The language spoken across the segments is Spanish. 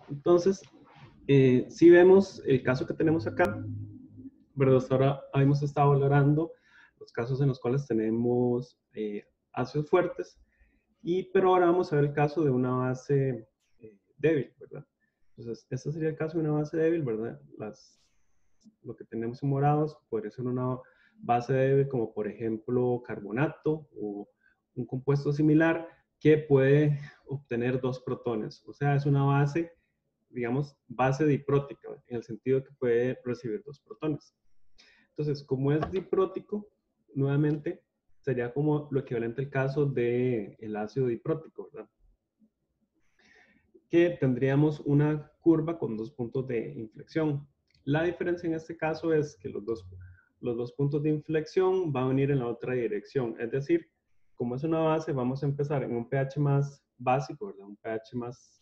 Entonces, si vemos el caso que tenemos acá, ¿verdad? Hasta ahora hemos estado valorando los casos en los cuales tenemos ácidos fuertes, pero ahora vamos a ver el caso de una base débil, ¿verdad? Entonces, este sería el caso de una base débil, ¿verdad? Lo que tenemos en morados podría ser una base débil como por ejemplo carbonato o un compuesto similar que puede obtener 2 protones. O sea, es una base, digamos, base diprótica, en el sentido que puede recibir 2 protones. Entonces, como es diprótico, nuevamente sería como lo equivalente al caso del ácido diprótico, ¿verdad? Que tendríamos una curva con 2 puntos de inflexión. La diferencia en este caso es que los dos puntos de inflexión van a venir en la otra dirección. Es decir, como es una base, vamos a empezar en un pH más básico, ¿verdad? Un pH más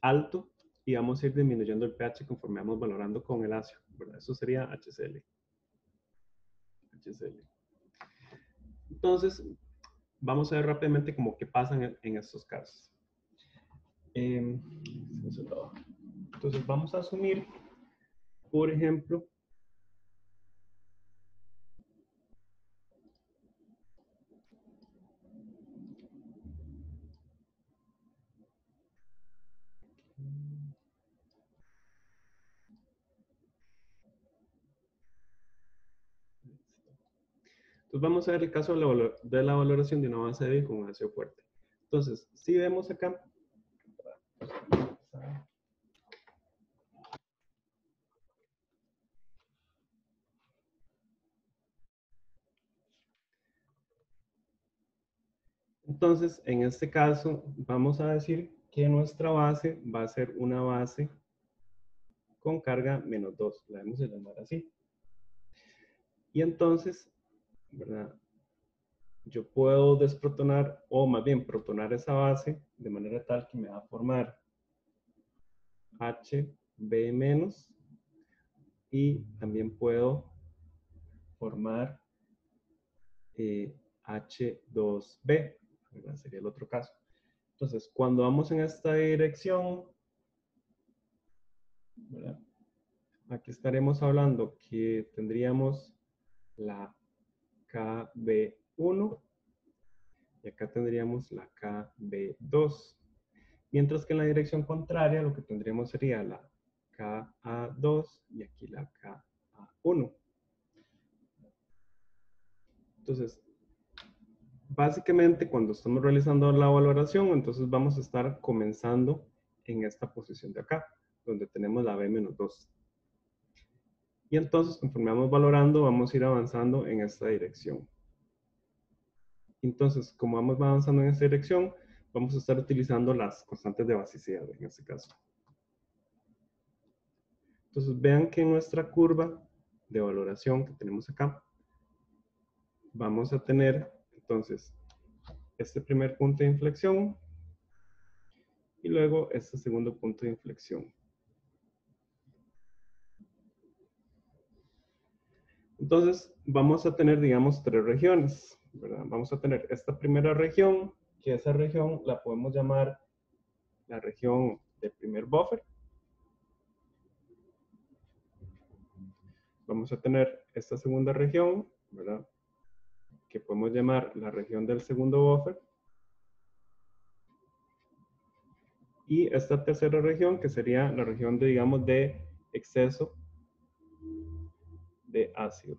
alto, y vamos a ir disminuyendo el pH conforme vamos valorando con el ácido, ¿verdad? Eso sería HCl. Entonces, vamos a ver rápidamente como qué pasa en estos casos. Entonces, vamos a asumir, por ejemplo, entonces vamos a ver el caso de la valoración de una base débil con un ácido fuerte. Entonces, si vemos acá, entonces en este caso vamos a decir que nuestra base va a ser una base con carga -2, la vamos a llamar así. Y entonces, ¿verdad? Yo puedo desprotonar, o más bien protonar esa base de manera tal que me va a formar HB-, y también puedo formar H2B, ¿verdad? Sería el otro caso. Entonces, cuando vamos en esta dirección, ¿verdad? Aquí estaremos hablando que tendríamos la KB1 y acá tendríamos la KB2. Mientras que en la dirección contraria lo que tendríamos sería la Ka2 y aquí la Ka1. Entonces, básicamente cuando estamos realizando la valoración, entonces vamos a estar comenzando en esta posición de acá, donde tenemos la B-2. Y entonces, conforme vamos valorando, vamos a ir avanzando en esta dirección. Entonces, como vamos avanzando en esta dirección, vamos a estar utilizando las constantes de basicidad en este caso. Entonces, vean que en nuestra curva de valoración que tenemos acá, vamos a tener, entonces, este primer punto de inflexión y luego este segundo punto de inflexión. Entonces, vamos a tener, digamos, 3 regiones, ¿verdad? Vamos a tener esta primera región, que esa región la podemos llamar la región del primer buffer. Vamos a tener esta segunda región, ¿verdad? Que podemos llamar la región del segundo buffer. Y esta tercera región, que sería la región de, digamos, de exceso de ácido.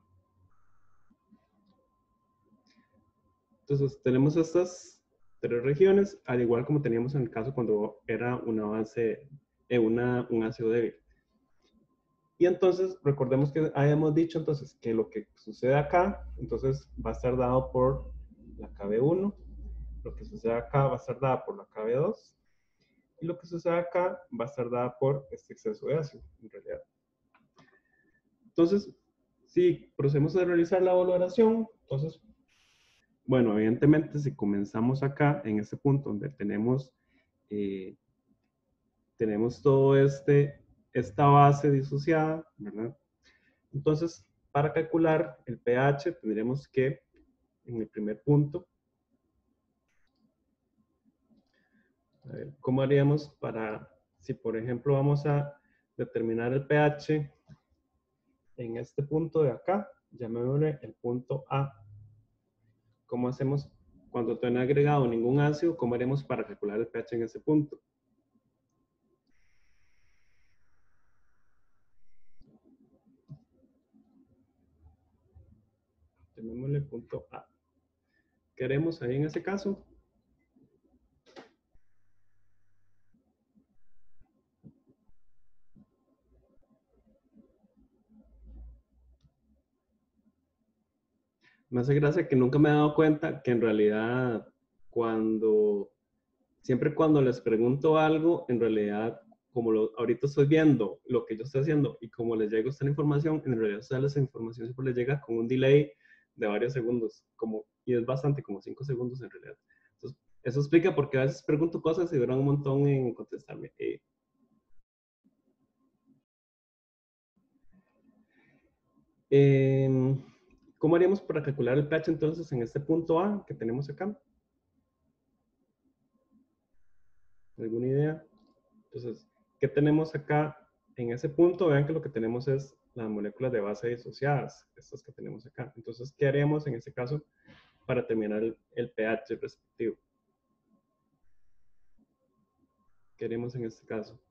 Entonces, tenemos estas 3 regiones, al igual como teníamos en el caso cuando era una base, un ácido débil. Y entonces, recordemos que habíamos dicho entonces que lo que sucede acá, entonces va a estar dado por la KB1, lo que sucede acá va a estar dada por la KB2, y lo que sucede acá va a estar dada por este exceso de ácido, en realidad. Entonces, si procedemos a realizar la valoración, entonces, bueno, evidentemente si comenzamos acá, en este punto donde tenemos todo esta base disociada, ¿verdad? Entonces, para calcular el pH, tendríamos que, en el primer punto, A ver, ¿cómo haríamos para, si por ejemplo vamos a determinar el pH en este punto de acá, llamémosle el punto A? ¿Cómo hacemos cuando no he agregado ningún ácido? ¿Cómo haremos para calcular el pH en ese punto? Llamémosle punto A. ¿Qué haremos ahí en ese caso? Me hace gracia que nunca me he dado cuenta que en realidad siempre cuando les pregunto algo, en realidad, ahorita estoy viendo lo que yo estoy haciendo y como les llega esta información, en realidad a ustedes esa información siempre les llega con un delay de varios segundos, y es bastante, como 5 segundos en realidad. Entonces, eso explica por qué a veces pregunto cosas y duran un montón en contestarme. Eh, ¿Cómo haríamos para calcular el pH entonces en este punto A que tenemos acá? ¿Alguna idea? Entonces, ¿qué tenemos acá en ese punto? Vean que lo que tenemos es las moléculas de base disociadas, estas que tenemos acá. Entonces, ¿qué haríamos en este caso para determinar el pH respectivo? ¿Qué haríamos en este caso?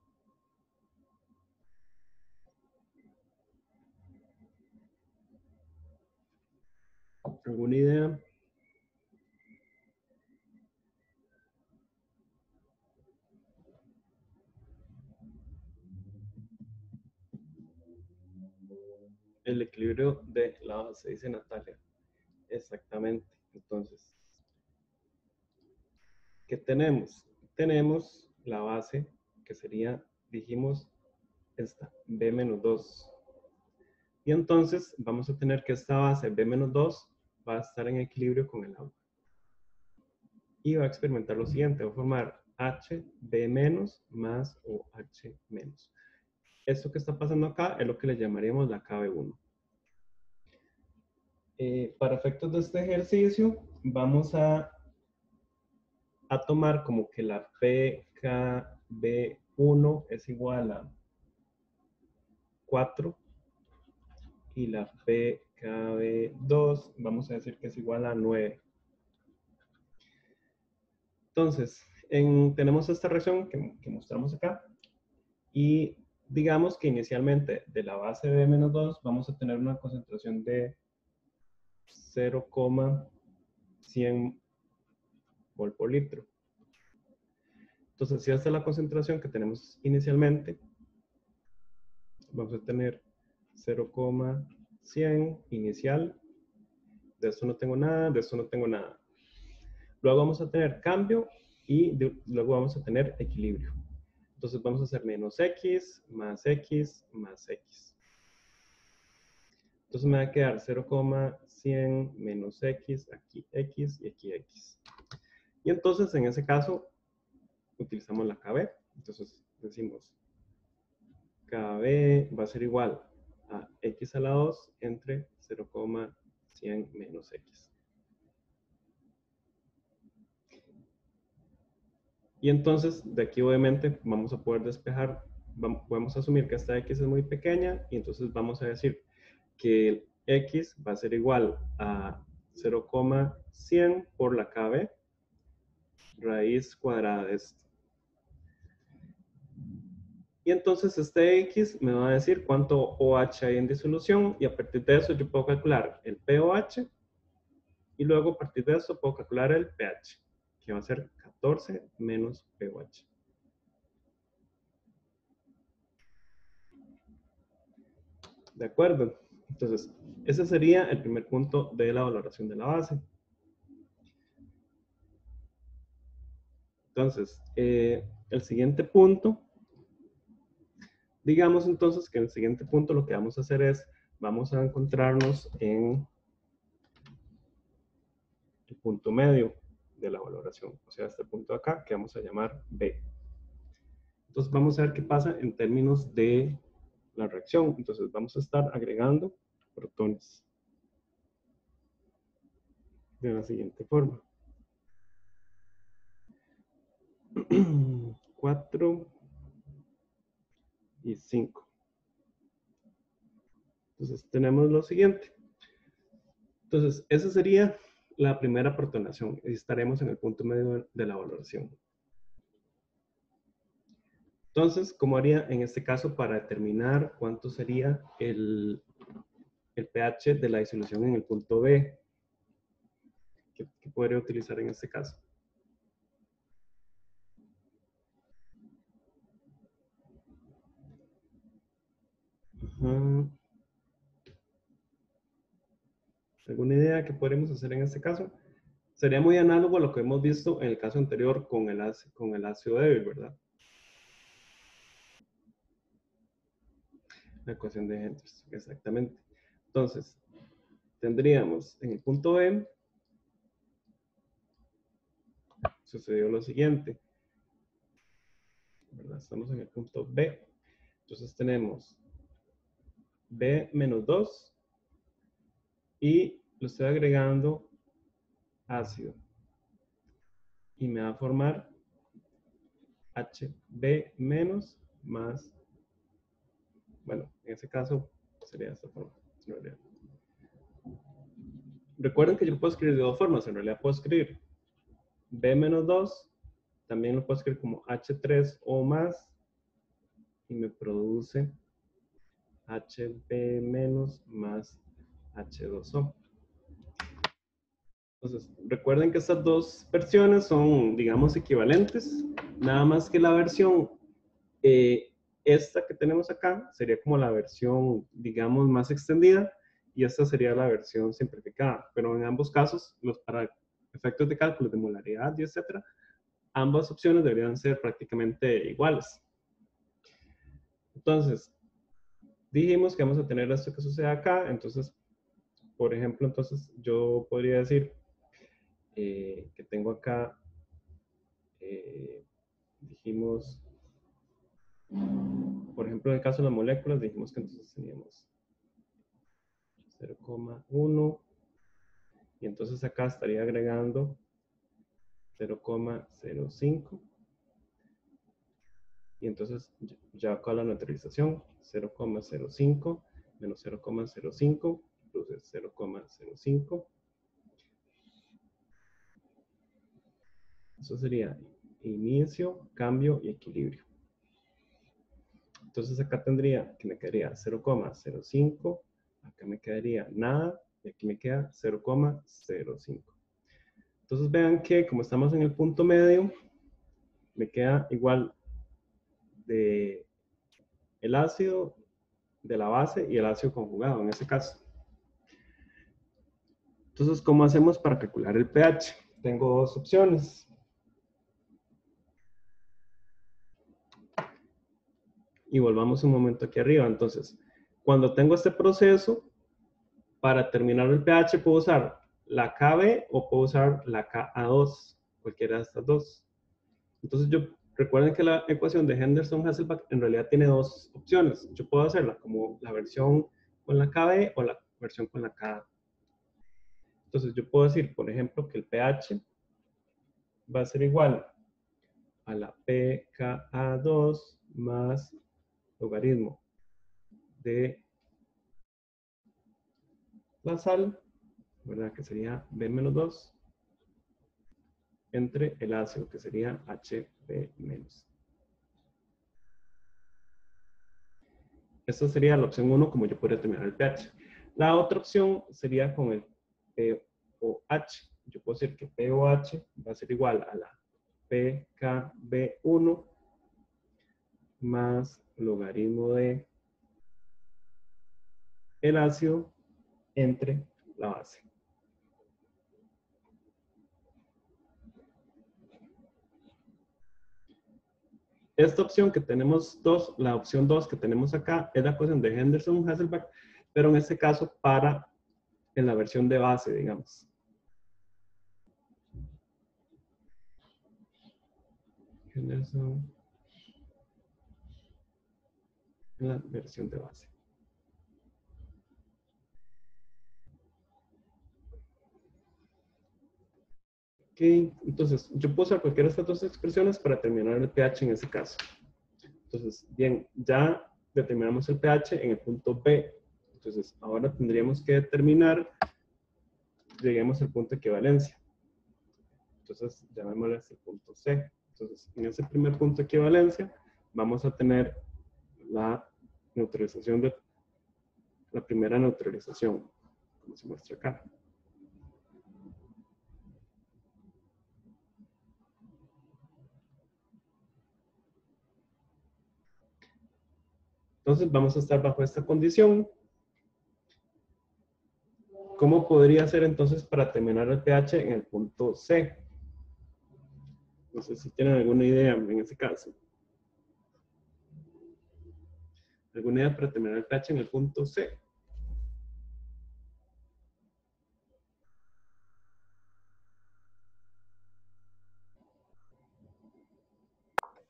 ¿Alguna idea? El equilibrio de la base, dice Natalia. Exactamente. Entonces, ¿qué tenemos? Tenemos la base, que sería, dijimos, esta, B-2. Y entonces vamos a tener que esta base B-2 va a estar en equilibrio con el agua. Y va a experimentar lo siguiente, va a formar HB- más OH-. Esto que está pasando acá es lo que le llamaríamos la KB1. Para efectos de este ejercicio, vamos a tomar como que la PKB1 es igual a 4 y la PKB2 vamos a decir que es igual a 9. Entonces, tenemos esta reacción que mostramos acá y digamos que inicialmente de la base B-2 vamos a tener una concentración de 0,100 mol por litro. Entonces, si esta es la concentración que tenemos inicialmente, vamos a tener 0,100 inicial. De esto no tengo nada, de esto no tengo nada. Luego vamos a tener cambio y luego vamos a tener equilibrio. Entonces vamos a hacer menos X, más X, más X. Entonces me va a quedar 0,100 menos X, aquí X y aquí X. Y entonces en ese caso utilizamos la KB. Entonces decimos KB va a ser igual a X a la 2 entre 0,100 menos X. Y entonces de aquí obviamente vamos a poder despejar, podemos asumir que esta X es muy pequeña y entonces vamos a decir que el X va a ser igual a 0,100 por la KB raíz cuadrada de esto. Y entonces este X me va a decir cuánto OH hay en disolución y a partir de eso yo puedo calcular el pOH y luego a partir de eso puedo calcular el pH, que va a ser 14 menos pOH. ¿De acuerdo? Entonces, ese sería el primer punto de la valoración de la base. Entonces, el siguiente punto, digamos entonces que en el siguiente punto lo que vamos a hacer es, vamos a encontrarnos en el punto medio de la valoración, o sea, este punto de acá que vamos a llamar B. Entonces, vamos a ver qué pasa en términos de la reacción. Entonces, vamos a estar agregando protones de la siguiente forma. 4 y 5. Entonces tenemos lo siguiente. Entonces, esa sería la primera protonación. Y estaremos en el punto medio de la valoración. Entonces, ¿cómo haría en este caso para determinar cuánto sería el pH de la disolución en el punto B? ¿Qué podría utilizar en este caso? ¿Alguna idea que podríamos hacer en este caso? Sería muy análogo a lo que hemos visto en el caso anterior con el ácido débil, ¿verdad? La ecuación de Hendrix, exactamente. Entonces, tendríamos en el punto B, sucedió lo siguiente, ¿verdad? Estamos en el punto B. Entonces tenemos B menos 2 y lo estoy agregando ácido. Y me va a formar HB menos más, bueno, en ese caso sería esta forma. Recuerden que yo puedo escribir de dos formas. En realidad puedo escribir B menos 2, también lo puedo escribir como H3O más, y me produce HB menos más H2O. Entonces, recuerden que estas dos versiones son, digamos, equivalentes, nada más que la versión, esta que tenemos acá, sería como la versión, digamos, más extendida, y esta sería la versión simplificada. Pero en ambos casos, para efectos de cálculo de molaridad y etcétera, ambas opciones deberían ser prácticamente iguales. Entonces, dijimos que vamos a tener esto que sucede acá. Entonces, por ejemplo, entonces yo podría decir que tengo acá, dijimos, por ejemplo, en el caso de las moléculas, dijimos que entonces teníamos 0,1 y entonces acá estaría agregando 0,05 y entonces ya acá la neutralización 0,05 menos 0,05 plus 0,05. Eso sería inicio, cambio y equilibrio. Entonces acá tendría que me quedaría 0,05, acá me quedaría nada y aquí me queda 0,05. Entonces vean que como estamos en el punto medio, me queda igual de el ácido, de la base y el ácido conjugado en ese caso. Entonces, ¿cómo hacemos para calcular el pH? Tengo dos opciones. Y volvamos un momento aquí arriba. Entonces, cuando tengo este proceso, para terminar el pH puedo usar la KB o puedo usar la Ka2, cualquiera de estas dos. Entonces, recuerden que la ecuación de Henderson-Hasselbalch en realidad tiene dos opciones. Yo puedo hacerla como la versión con la KB o la versión con la Ka. Entonces, yo puedo decir, por ejemplo, que el pH va a ser igual a la pKa2 más logaritmo de la sal, ¿verdad? Que sería B menos 2 entre el ácido, que sería HB menos. Esta sería la opción 1, como yo podría determinar el pH. La otra opción sería con el pOH. Yo puedo decir que pOH va a ser igual a la pKb1 más logaritmo de el ácido entre la base. Esta opción que tenemos la opción 2 que tenemos acá es la ecuación de Henderson-Hasselbalch, pero en este caso en la versión de base, digamos. Henderson en la versión de base. Ok, entonces yo puedo usar cualquiera de estas dos expresiones para determinar el pH en ese caso. Entonces, bien, ya determinamos el pH en el punto B. Entonces, ahora tendríamos que determinar, lleguemos al punto de equivalencia. Entonces, llamémosle el punto C. Entonces, en ese primer punto de equivalencia, vamos a tener la neutralización de la primera neutralización, como se muestra acá. Entonces, vamos a estar bajo esta condición. ¿Cómo podría ser entonces para terminar el pH en el punto C? No sé si tienen alguna idea en ese caso. ¿Alguna idea para terminar el pH en el punto C?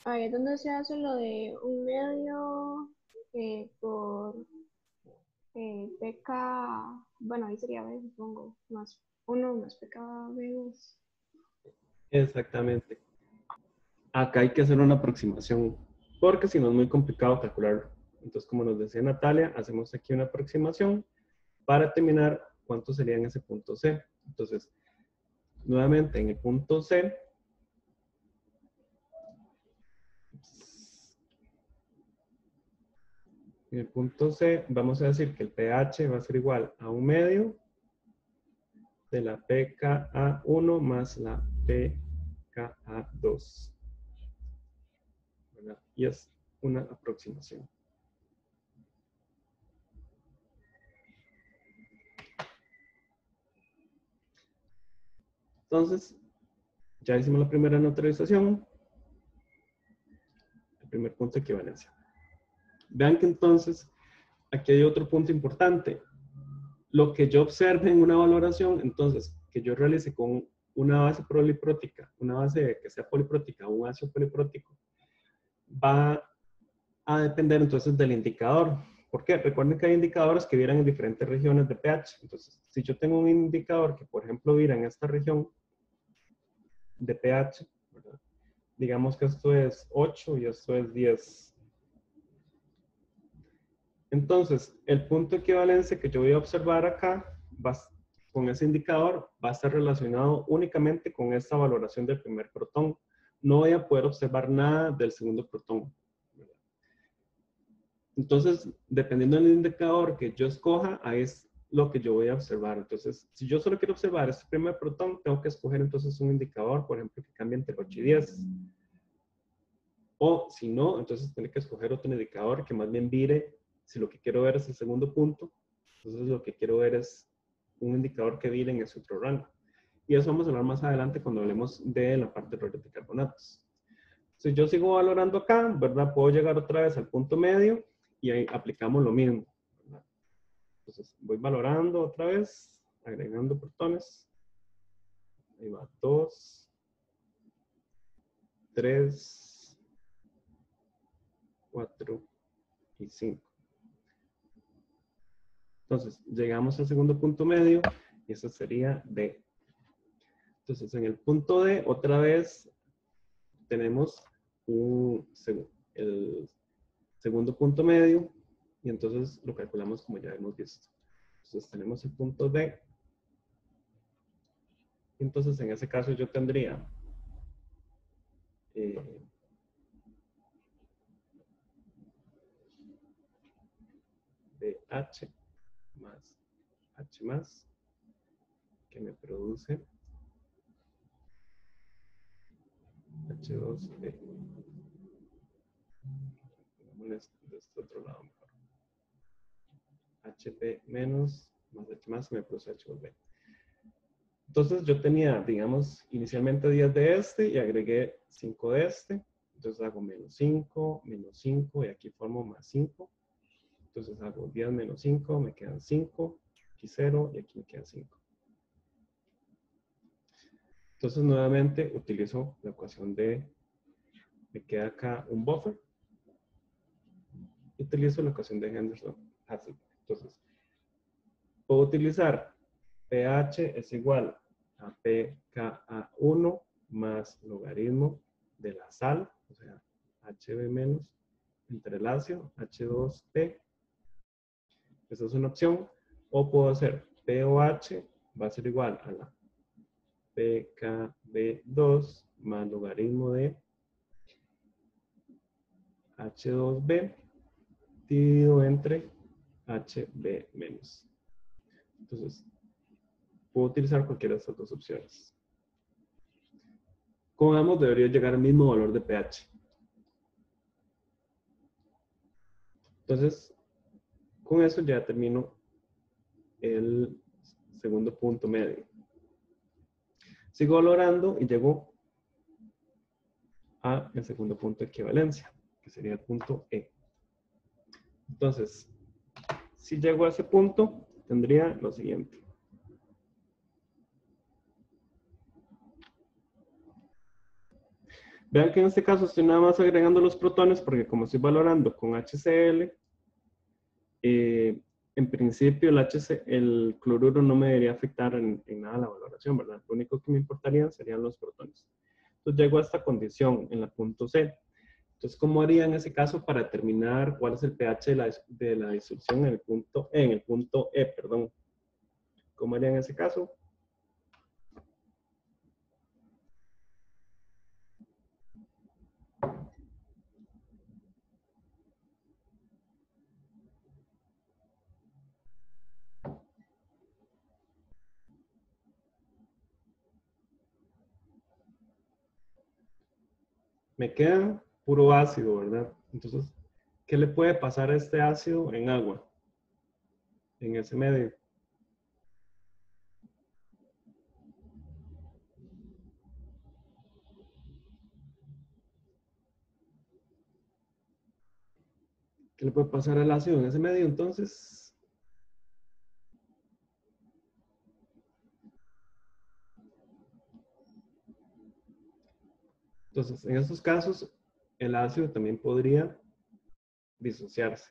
Ahí es donde se hace lo de un medio por PK, bueno, ahí sería B, supongo, más 1 más PKB2. Exactamente. Acá hay que hacer una aproximación, porque si no es muy complicado calcularlo. Entonces, como nos decía Natalia, hacemos aquí una aproximación para determinar cuánto sería en ese punto C. Entonces, nuevamente en el punto C, en el punto C vamos a decir que el pH va a ser igual a un medio de la pKa1 más la pKa2. ¿Verdad? Y es una aproximación. Entonces, ya hicimos la primera neutralización, el primer punto de equivalencia. Vean que entonces, aquí hay otro punto importante. Lo que yo observe en una valoración, entonces, que yo realice con una base poliprótica, una base que sea poliprótica o un ácido poliprótico, va a depender entonces del indicador. ¿Por qué? Recuerden que hay indicadores que vienen en diferentes regiones de pH. Entonces, si yo tengo un indicador que, por ejemplo, viene en esta región de pH, ¿verdad? Digamos que esto es 8 y esto es 10. Entonces, el punto de equivalencia que yo voy a observar acá con ese indicador va a estar relacionado únicamente con esta valoración del primer protón. No voy a poder observar nada del segundo protón. Entonces, dependiendo del indicador que yo escoja, ahí es lo que yo voy a observar. Entonces, si yo solo quiero observar este primer protón, tengo que escoger entonces un indicador, por ejemplo, que cambie entre 8 y 10. O si no, entonces tengo que escoger otro indicador que más bien vire, si lo que quiero ver es el segundo punto, entonces lo que quiero ver es un indicador que vire en ese otro rango. Y eso vamos a hablar más adelante cuando hablemos de la parte de roles de carbonatos. Si yo sigo valorando acá, ¿verdad? Puedo llegar otra vez al punto medio y ahí aplicamos lo mismo, ¿verdad? Entonces voy valorando otra vez, agregando protones. Ahí va 2, 3, 4 y 5. Entonces, llegamos al segundo punto medio y eso sería D. Entonces, en el punto D, otra vez, tenemos el segundo punto medio y entonces lo calculamos como ya hemos visto. Entonces, tenemos el punto D. Entonces, en ese caso yo tendría BH más H más, que me produce H2D. De este otro lado mejor. HP menos más H más me produce H2B. Entonces yo tenía, digamos, inicialmente 10 de este y agregué 5 de este. Entonces hago menos 5 y aquí formo más 5. Entonces hago 10 menos 5, me quedan 5, aquí 0 y aquí me quedan 5. Entonces nuevamente utilizo la ecuación me queda acá un buffer. Utilizo la ecuación de Henderson-Hasselbalch. Entonces, puedo utilizar pH es igual a pKa1 más logaritmo de la sal, o sea, HB menos, entre el ácido, H2P. Esa es una opción. O puedo hacer POH va a ser igual a la pKb2 más logaritmo de H2B dividido entre HB menos. Entonces, puedo utilizar cualquiera de estas dos opciones. Como vemos, debería llegar al mismo valor de pH. Entonces, con eso ya termino el segundo punto medio. Sigo valorando y llego a el segundo punto de equivalencia, que sería el punto E. Entonces, si llego a ese punto, tendría lo siguiente. Vean que en este caso estoy nada más agregando los protones porque como estoy valorando con HCl, en principio el cloruro no me debería afectar en nada la valoración, ¿verdad? Lo único que me importaría serían los protones. Entonces llego a esta condición en la punto C. Entonces, ¿cómo haría en ese caso para determinar cuál es el pH de la disolución en el punto E, perdón? ¿Cómo haría en ese caso? Me queda puro ácido, ¿verdad? Entonces, ¿qué le puede pasar a este ácido en agua? En ese medio. ¿Qué le puede pasar al ácido en ese medio? Entonces, en estos casos, el ácido también podría disociarse.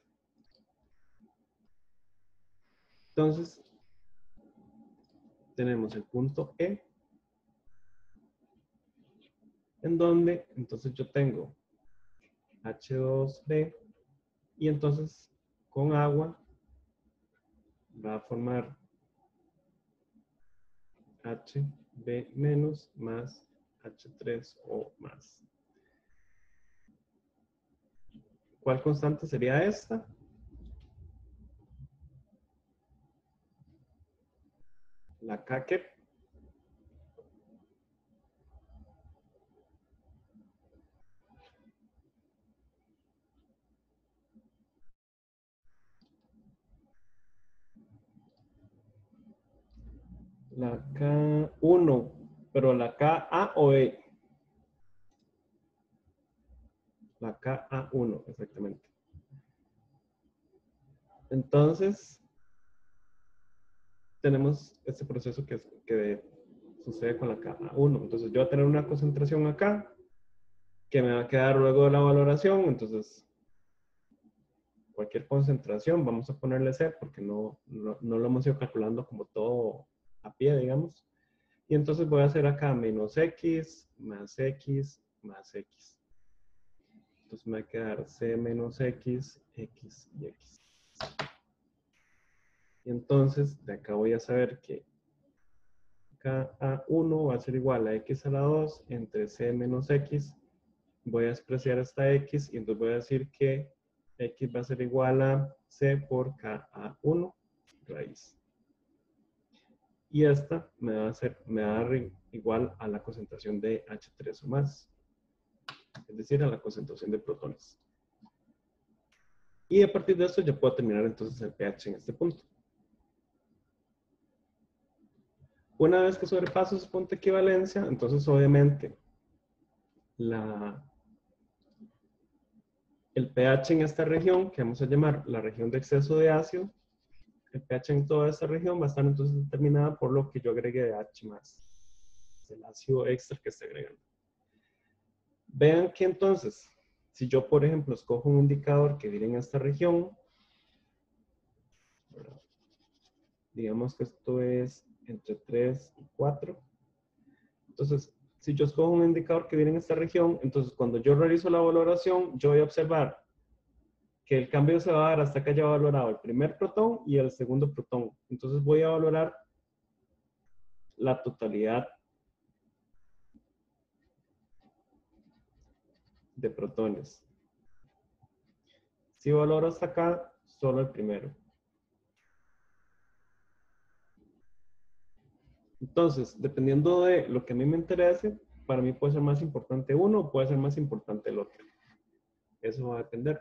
Entonces, tenemos el punto E, en donde entonces yo tengo H2B y entonces con agua va a formar HB menos más H3O más. ¿Cuál constante sería esta? La K que la K1, pero la KA o E. La KA1, exactamente. Entonces, tenemos este proceso que sucede con la KA1. Entonces, yo voy a tener una concentración acá, que me va a quedar luego de la valoración. Entonces, cualquier concentración, vamos a ponerle C, porque no lo hemos ido calculando como todo a pie, digamos. Y entonces voy a hacer acá menos X, más X, más X. Entonces me va a quedar C menos X, X y X. Y entonces de acá voy a saber que KA1 va a ser igual a X a la 2 entre C menos X. Voy a despreciar esta X y entonces voy a decir que X va a ser igual a C por KA1 raíz. Y esta me va a dar igual a la concentración de H3 o más. Es decir, a la concentración de protones. Y a partir de esto ya puedo terminar entonces el pH en este punto. Una vez que sobrepaso ese punto de equivalencia, entonces obviamente el pH en esta región, que vamos a llamar la región de exceso de ácido, el pH en toda esta región va a estar entonces determinada por lo que yo agregue de H+, el ácido extra que esté agregando. Vean que entonces, si yo por ejemplo escojo un indicador que viene en esta región, digamos que esto es entre 3 y 4, Entonces, si yo escojo un indicador que viene en esta región, entonces cuando yo realizo la valoración, yo voy a observar que el cambio se va a dar hasta que haya valorado el primer protón y el segundo protón. Entonces voy a valorar la totalidad de protones. Si valoro hasta acá, solo el primero. Entonces, dependiendo de lo que a mí me interese, para mí puede ser más importante uno o puede ser más importante el otro. Eso va a depender.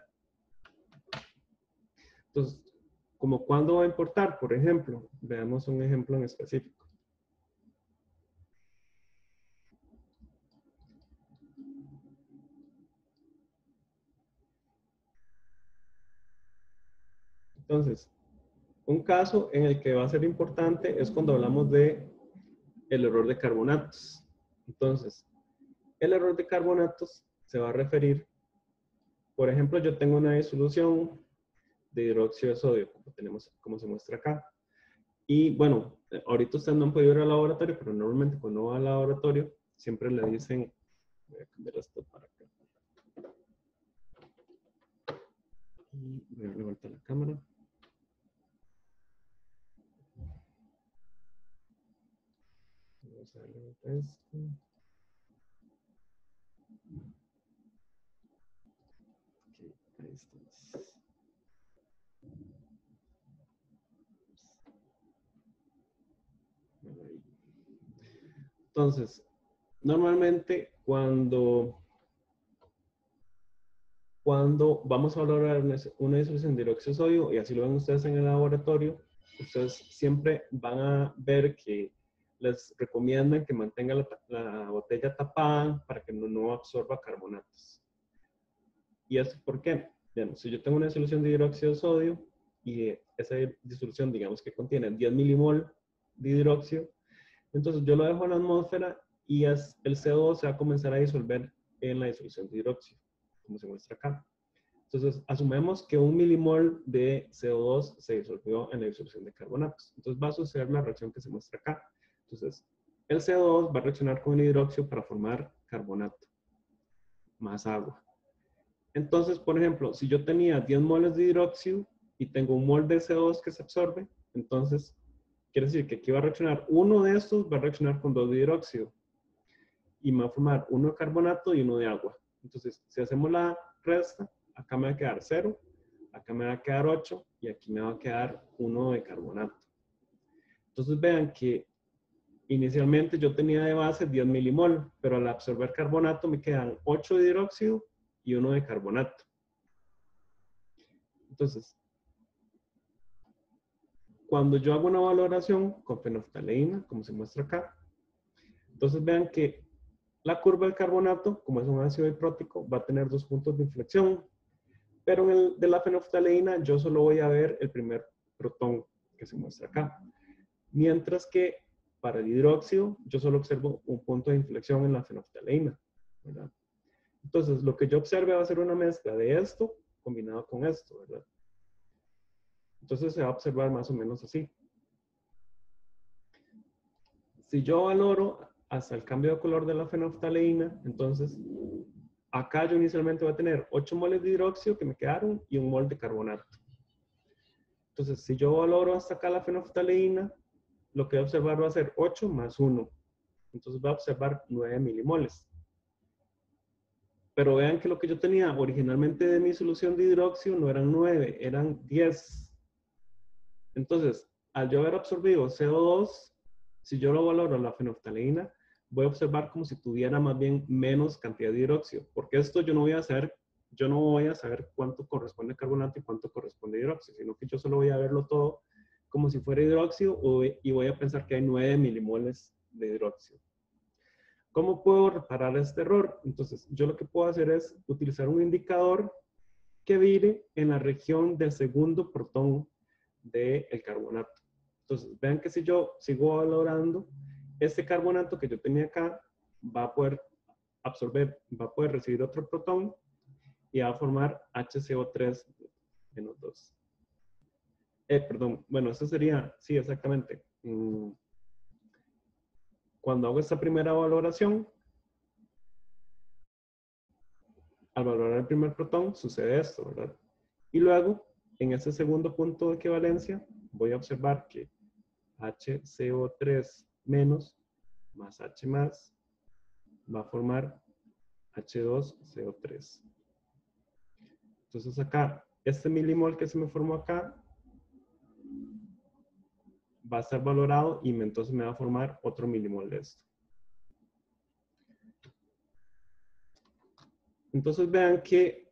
Entonces, como cuándo va a importar, por ejemplo, veamos un ejemplo en específico. Entonces, un caso en el que va a ser importante es cuando hablamos de el error de carbonatos. Entonces, el error de carbonatos se va a referir, por ejemplo, yo tengo una disolución de hidróxido de sodio, como se muestra acá. Y bueno, ahorita ustedes no han podido ir al laboratorio, pero normalmente cuando va al laboratorio, siempre le dicen, voy a cambiar esto para acá. Y voy a levantar la cámara. Vamos a levantar esto. Ok, ahí estamos. Entonces, normalmente cuando vamos a valorar una disolución de hidróxido de sodio, y así lo ven ustedes en el laboratorio, ustedes siempre van a ver que les recomiendan que mantengan la botella tapada para que no absorba carbonatos. ¿Y eso por qué? Bien, si yo tengo una disolución de hidróxido de sodio y esa disolución, digamos que contiene 10 milimol de hidróxido, entonces yo lo dejo en la atmósfera y el CO2 se va a comenzar a disolver en la disolución de hidróxido, como se muestra acá. Entonces, asumemos que 1 milimol de CO2 se disolvió en la disolución de carbonatos. Entonces, va a suceder la reacción que se muestra acá. Entonces, el CO2 va a reaccionar con el hidróxido para formar carbonato, más agua. Entonces, por ejemplo, si yo tenía 10 moles de hidróxido y tengo un mol de CO2 que se absorbe, entonces, quiere decir que aquí va a reaccionar uno de estos, va a reaccionar con 2 de hidróxido y me va a formar uno de carbonato y uno de agua. Entonces, si hacemos la resta, acá me va a quedar 0, acá me va a quedar 8 y aquí me va a quedar 1 de carbonato. Entonces vean que inicialmente yo tenía de base 10 milimol, pero al absorber carbonato me quedan 8 de hidróxido y 1 de carbonato. Entonces, cuando yo hago una valoración con fenolftaleína, como se muestra acá, entonces vean que la curva del carbonato, como es un ácido diprótico, va a tener 2 puntos de inflexión. Pero en el de la fenolftaleína yo solo voy a ver el primer protón que se muestra acá. Mientras que para el hidróxido yo solo observo un punto de inflexión en la fenolftaleína, ¿verdad? Entonces lo que yo observe va a ser una mezcla de esto combinado con esto, ¿verdad? Entonces se va a observar más o menos así. Si yo valoro hasta el cambio de color de la fenolftaleína, entonces acá yo inicialmente voy a tener 8 moles de hidróxido que me quedaron y un mol de carbonato. Entonces, si yo valoro hasta acá la fenolftaleína, lo que voy a observar va a ser 8 más 1. Entonces voy a observar 9 milimoles. Pero vean que lo que yo tenía originalmente de mi solución de hidróxido no eran 9, eran 10. Entonces, al yo haber absorbido CO2, si yo lo valoro la fenolftaleína, voy a observar como si tuviera más bien menos cantidad de hidróxido. Porque esto yo no voy a saber cuánto corresponde carbonato y cuánto corresponde hidróxido, sino que yo solo voy a verlo todo como si fuera hidróxido y voy a pensar que hay 9 milimoles de hidróxido. ¿Cómo puedo reparar este error? Entonces, yo lo que puedo hacer es utilizar un indicador que vire en la región del segundo protón del carbonato. Entonces, vean que si yo sigo valorando, este carbonato que yo tenía acá va a poder absorber, va a poder recibir otro protón y va a formar HCO3 menos 2. Perdón, bueno, eso sería, sí, exactamente. cuando hago esta primera valoración, al valorar el primer protón, sucede esto, ¿verdad? Y luego, en este segundo punto de equivalencia, voy a observar que HCO3 menos más H más va a formar H2CO3. Entonces acá, este milimol que se me formó acá va a estar valorado y entonces me va a formar otro milimol de esto. Entonces vean que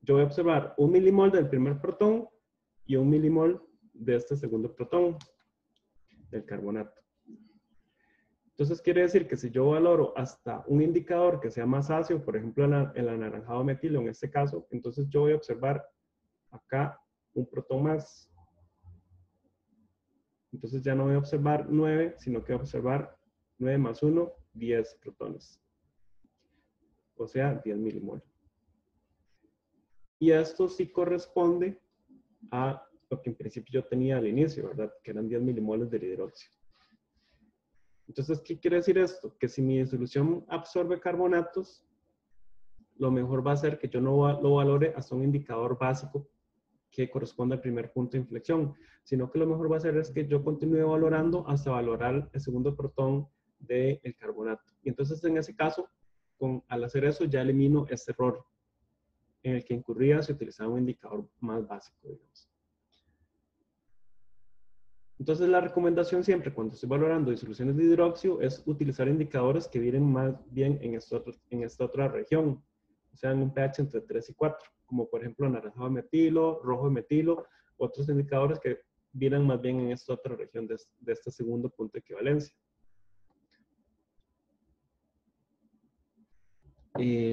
yo voy a observar un milimol del primer protón y un milimol de este segundo protón del carbonato. Entonces quiere decir que si yo valoro hasta un indicador que sea más ácido, por ejemplo el anaranjado metilo en este caso, entonces yo voy a observar acá un protón más. Entonces ya no voy a observar 9, sino que voy a observar 9 más 1, 10 protones. O sea, 10 milimol. Y esto sí corresponde a lo que en principio yo tenía al inicio, ¿verdad? Que eran 10 milimoles del hidróxido. Entonces, ¿qué quiere decir esto? Que si mi disolución absorbe carbonatos, lo mejor va a ser que yo no lo valore hasta un indicador básico que corresponda al primer punto de inflexión, sino que lo mejor va a ser es que yo continúe valorando hasta valorar el segundo protón del carbonato. Y entonces, en ese caso, al hacer eso, ya elimino este error en el que incurría si utilizaba un indicador más básico, digamos. Entonces, la recomendación siempre cuando estoy valorando disoluciones de hidróxido es utilizar indicadores que vienen más bien en esta otra región, o sea, en un pH entre 3 y 4, como por ejemplo anaranjado de metilo, rojo de metilo, otros indicadores que vienen más bien en esta otra región de este segundo punto de equivalencia.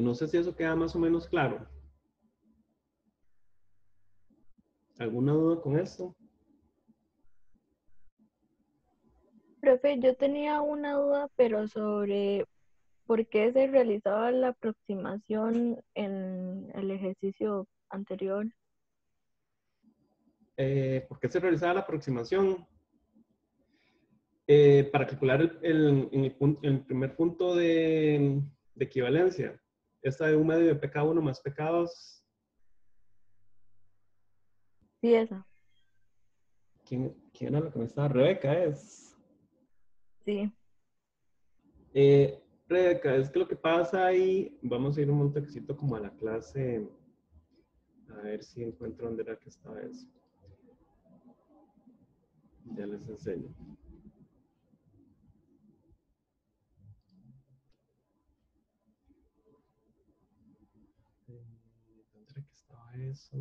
No sé si eso queda más o menos claro. ¿Alguna duda con esto? Profe, yo tenía una duda, pero sobre por qué se realizaba la aproximación en el ejercicio anterior. ¿Por qué se realizaba la aproximación? Para calcular el primer punto de equivalencia. Esta de un medio de pK1 más pK2. Sí, esa. ¿Quién era la que me estaba? Rebeca es. Sí. Rebeca, es que lo que pasa ahí, vamos a ir un montecito como a la clase, a ver si encuentro dónde era que estaba eso. Ya les enseño. ¿Dónde era que estaba eso?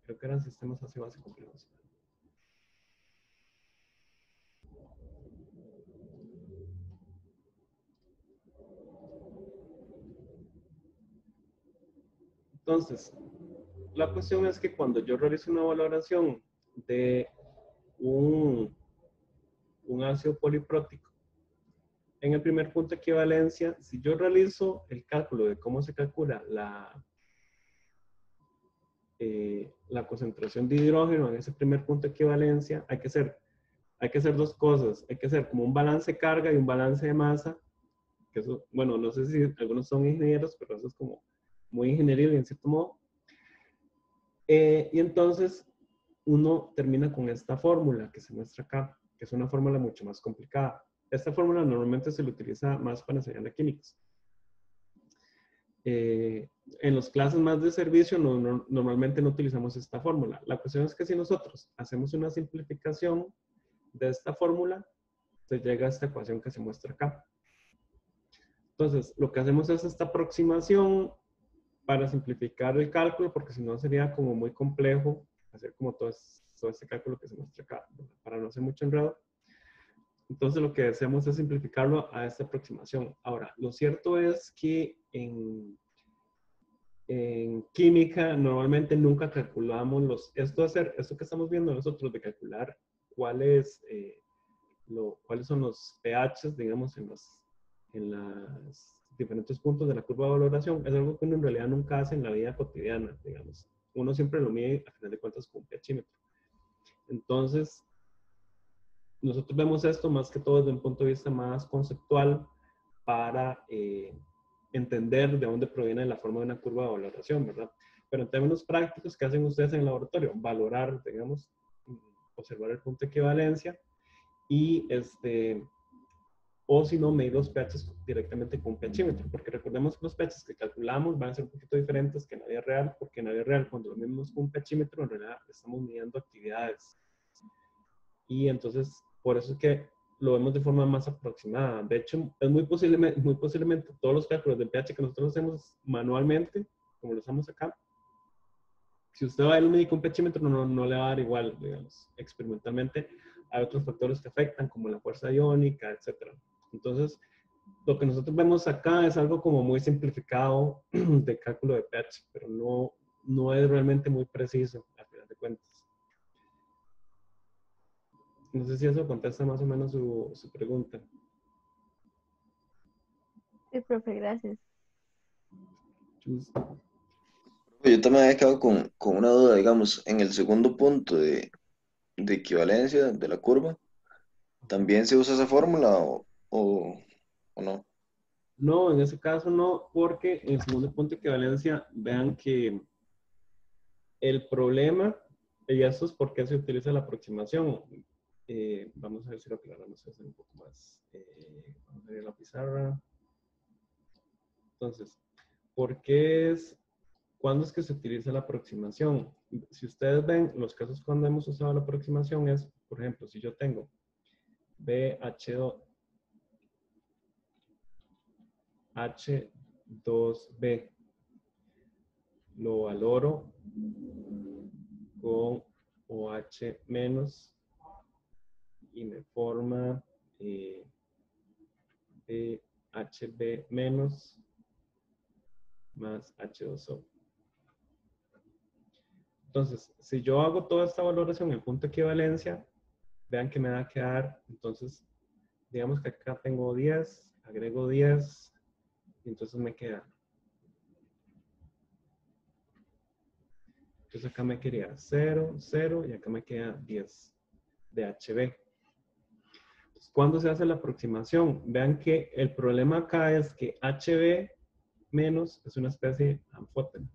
Creo que eran sistemas así base complejos. Entonces, la cuestión es que cuando yo realizo una valoración de un ácido poliprótico, en el primer punto de equivalencia, si yo realizo el cálculo de cómo se calcula la concentración de hidrógeno en ese primer punto de equivalencia, hay que hacer dos cosas. Hay que hacer como un balance de carga y un balance de masa, que eso, bueno, no sé si algunos son ingenieros, pero eso es como muy ingenieril en cierto modo. Y entonces uno termina con esta fórmula que se muestra acá, que es una fórmula mucho más complicada. Esta fórmula normalmente se le utiliza más para enseñar a químicos. En las clases más de servicio normalmente no utilizamos esta fórmula. La cuestión es que si nosotros hacemos una simplificación de esta fórmula, se llega a esta ecuación que se muestra acá. Entonces, lo que hacemos es esta aproximación para simplificar el cálculo, porque si no sería como muy complejo hacer como todo este cálculo que se muestra acá, para no hacer mucho enredo. Entonces, lo que hacemos es simplificarlo a esta aproximación. Ahora, lo cierto es que en química normalmente nunca calculamos esto que estamos viendo nosotros de calcular cuáles son los pHs, digamos, en los diferentes puntos de la curva de valoración, es algo que uno en realidad nunca hace en la vida cotidiana, digamos. Uno siempre lo mide, a final de cuentas, con un pHímetro. Entonces, nosotros vemos esto más que todo desde un punto de vista más conceptual para entender de dónde proviene la forma de una curva de valoración, ¿verdad? Pero en términos prácticos, ¿qué hacen ustedes en el laboratorio? Valorar, digamos, observar el punto de equivalencia y o si no, medir los pHs directamente con un pHímetro, porque recordemos que los pHs que calculamos van a ser un poquito diferentes que en la vida real, porque en la vida real, cuando lo medimos con un pHímetro, en realidad estamos midiendo actividades. Y entonces, por eso es que lo vemos de forma más aproximada. De hecho, es muy posiblemente todos los cálculos del pH que nosotros hacemos manualmente, como lo hacemos acá, si usted va a medir con un pHímetro, no le va a dar igual, digamos, experimentalmente. Hay otros factores que afectan, como la fuerza iónica, etcétera. Entonces, lo que nosotros vemos acá es algo como muy simplificado de cálculo de pH, pero no es realmente muy preciso, a final de cuentas. No sé si eso contesta más o menos su pregunta. Sí, profe, gracias. Justo. Yo también he quedado con una duda, digamos, en el segundo punto de equivalencia de la curva, ¿también se usa esa fórmula o no? No, en ese caso no, porque en el segundo punto de equivalencia, vean que el problema, y eso es por qué se utiliza la aproximación. Vamos a ver si lo aclaramos hacer un poco más. Vamos a ver la pizarra. Entonces, ¿cuándo es que se utiliza la aproximación? Si ustedes ven, los casos cuando hemos usado la aproximación es, por ejemplo, si yo tengo BH2, H2B, lo valoro con OH menos y me forma BHB menos más H2O. Entonces, si yo hago toda esta valoración en punto de equivalencia, vean que me va a quedar, entonces, digamos que acá tengo 10, agrego 10, y entonces me queda. Entonces acá me quedaría 0, 0, y acá me queda 10 de HB. Entonces, ¿cuándo se hace la aproximación? Vean que el problema acá es que HB menos es una especie anfótena.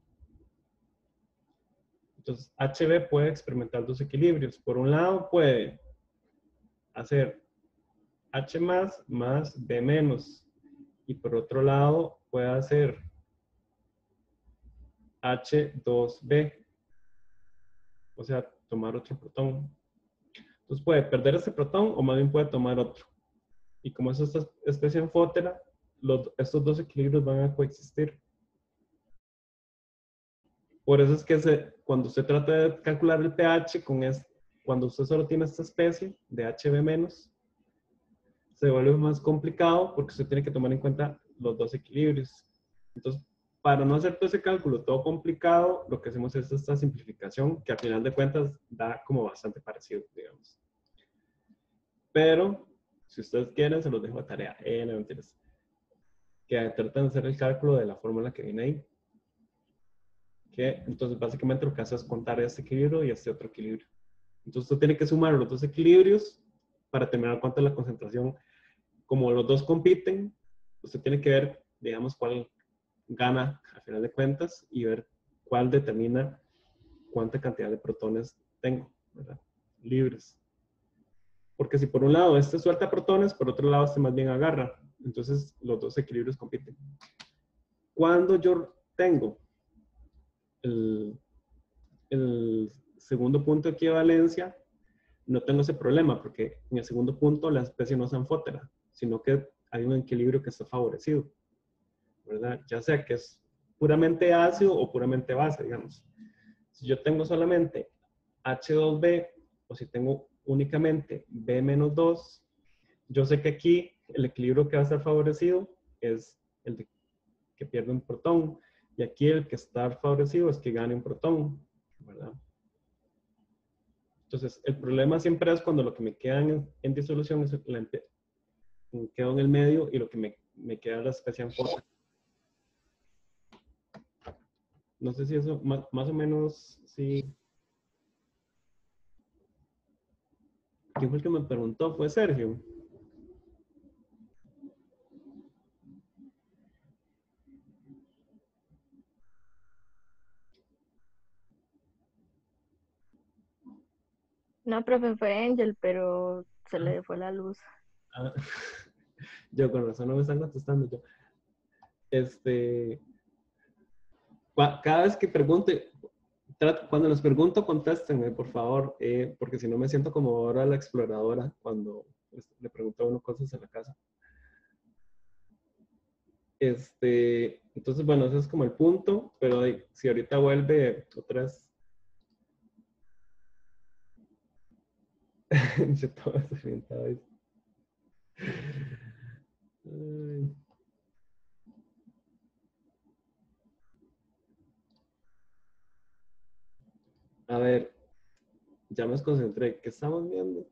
Entonces, HB puede experimentar dos equilibrios. Por un lado, puede hacer H más B menos. Y por otro lado, puede hacer H2B. O sea, tomar otro protón. Entonces puede perder ese protón o más bien puede tomar otro. Y como es esta especie anfótera, estos dos equilibrios van a coexistir. Por eso es que cuando usted trata de calcular el pH, cuando usted solo tiene esta especie de HB-, se vuelve más complicado porque usted tiene que tomar en cuenta los dos equilibrios. Entonces, para no hacer todo ese cálculo todo complicado, lo que hacemos es esta simplificación que al final de cuentas da como bastante parecido, digamos. Pero, si ustedes quieren, se los dejo a tarea. No mentiras. Que traten de hacer el cálculo de la fórmula que viene ahí. Entonces, básicamente lo que hace es contar este equilibrio y este otro equilibrio. Entonces, usted tiene que sumar los dos equilibrios para terminar cuánto es la concentración. Como los dos compiten, usted tiene que ver, digamos, cuál gana al final de cuentas y ver cuál determina cuánta cantidad de protones tengo, ¿verdad? Libres. Porque si por un lado este suelta protones, por otro lado este más bien agarra. Entonces los dos equilibrios compiten. Cuando yo tengo el segundo punto de equivalencia, no tengo ese problema porque en el segundo punto la especie no es anfótera, sino que hay un equilibrio que está favorecido, ¿verdad? Ya sea que es puramente ácido o puramente base, digamos. Si yo tengo solamente H2B o si tengo únicamente B-2, yo sé que aquí el equilibrio que va a estar favorecido es el de que pierde un protón y aquí el que está favorecido es que gane un protón, ¿verdad? Entonces, el problema siempre es cuando lo que me queda en disolución es quedo en el medio y lo que me queda es la especie anfótera. No sé si eso más o menos sí ¿quién fue el que me preguntó? Fue Sergio. No, profe, fue Angel, pero se le fue la luz. Ah, yo con razón no me están contestando. Yo. Cada vez que pregunte, cuando les pregunto, contéstenme, por favor, porque si no me siento como ahora la exploradora cuando le pregunto a uno cosas en la casa. Entonces, bueno, ese es como el punto, pero si ahorita vuelve otras... Yo todo desorientado. Ay. A ver, ya me concentré. ¿Qué estamos viendo?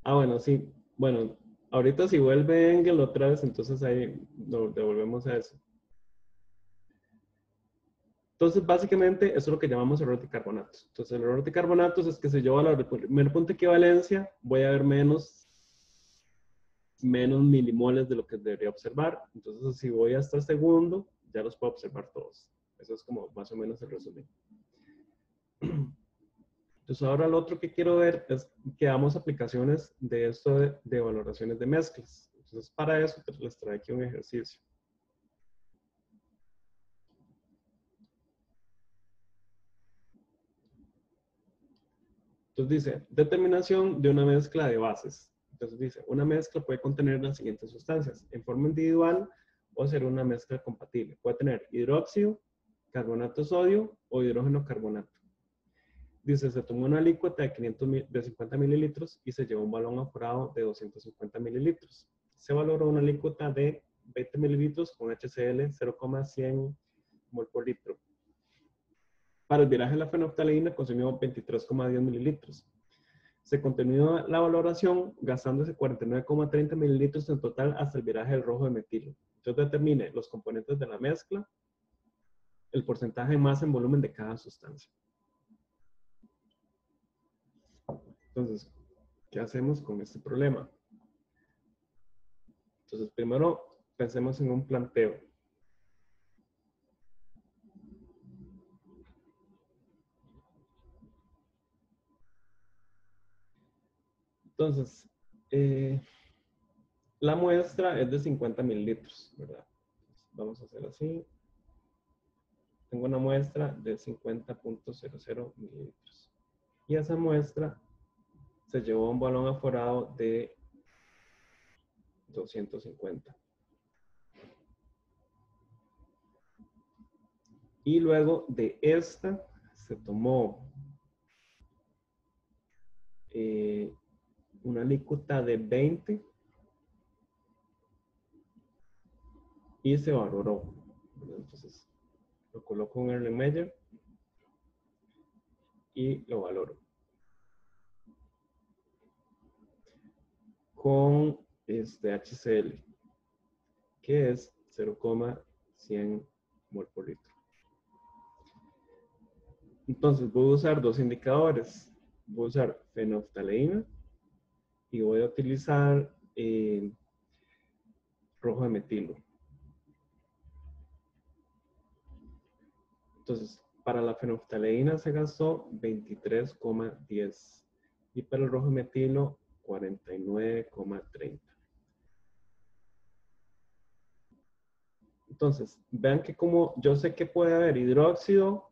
Bueno, sí. Bueno, ahorita si vuelve Engel otra vez, entonces ahí devolvemos a eso. Entonces, básicamente, eso es lo que llamamos error de carbonatos. Entonces, el error de carbonatos es que si yo valoro el primer punto de equivalencia, voy a ver menos milimoles de lo que debería observar. Entonces, si voy hasta el segundo, ya los puedo observar todos. Eso es como más o menos el resumen. Entonces, ahora lo otro que quiero ver es que damos aplicaciones de esto de valoraciones de mezclas. Entonces, para eso les traigo aquí un ejercicio. Entonces dice, determinación de una mezcla de bases. Entonces dice, una mezcla puede contener las siguientes sustancias, en forma individual o ser una mezcla compatible. Puede tener hidróxido, carbonato de sodio o hidrógeno carbonato. Dice, se tomó una alícuota de 50 mililitros y se llevó un balón aforado de 250 mililitros. Se valoró una alícuota de 20 mililitros con HCl 0,100 mol por litro. Para el viraje de la fenolftaleína consumió 23,10 mililitros. Se continuó la valoración gastándose 49,30 mililitros en total hasta el viraje del rojo de metilo. Entonces determine los componentes de la mezcla, el porcentaje de masa en volumen de cada sustancia. Entonces, ¿qué hacemos con este problema? Entonces, primero pensemos en un planteo. Entonces, la muestra es de 50 mililitros, ¿verdad? Vamos a hacer así. Tengo una muestra de 50.00 mililitros. Y esa muestra se llevó un balón aforado de 250. Y luego de esta se tomó una alícuota de 20 y se valoró. Entonces lo coloco en Erlenmeyer y lo valoro. Con HCl, que es 0,100 mol por litro. Entonces voy a usar dos indicadores. Voy a usar fenolftaleína y voy a utilizar rojo de metilo. Entonces, para la fenolftaleína se gastó 23,10 y para el rojo de metilo 49,30. Entonces, vean que como yo sé que puede haber hidróxido,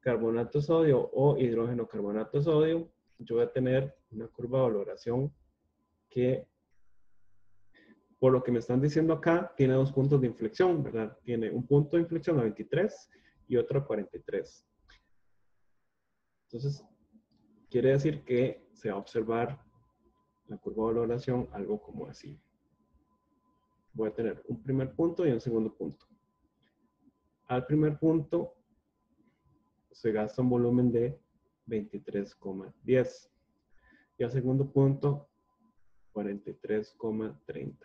carbonato de sodio o hidrógeno carbonato de sodio, yo voy a tener una curva de valoración que, por lo que me están diciendo acá, tiene dos puntos de inflexión, ¿verdad? Tiene un punto de inflexión a 23 y otro a 43. Entonces, quiere decir que se va a observar la curva de valoración algo como así. Voy a tener un primer punto y un segundo punto. Al primer punto se gasta un volumen de 23,10 y al segundo punto 43,30.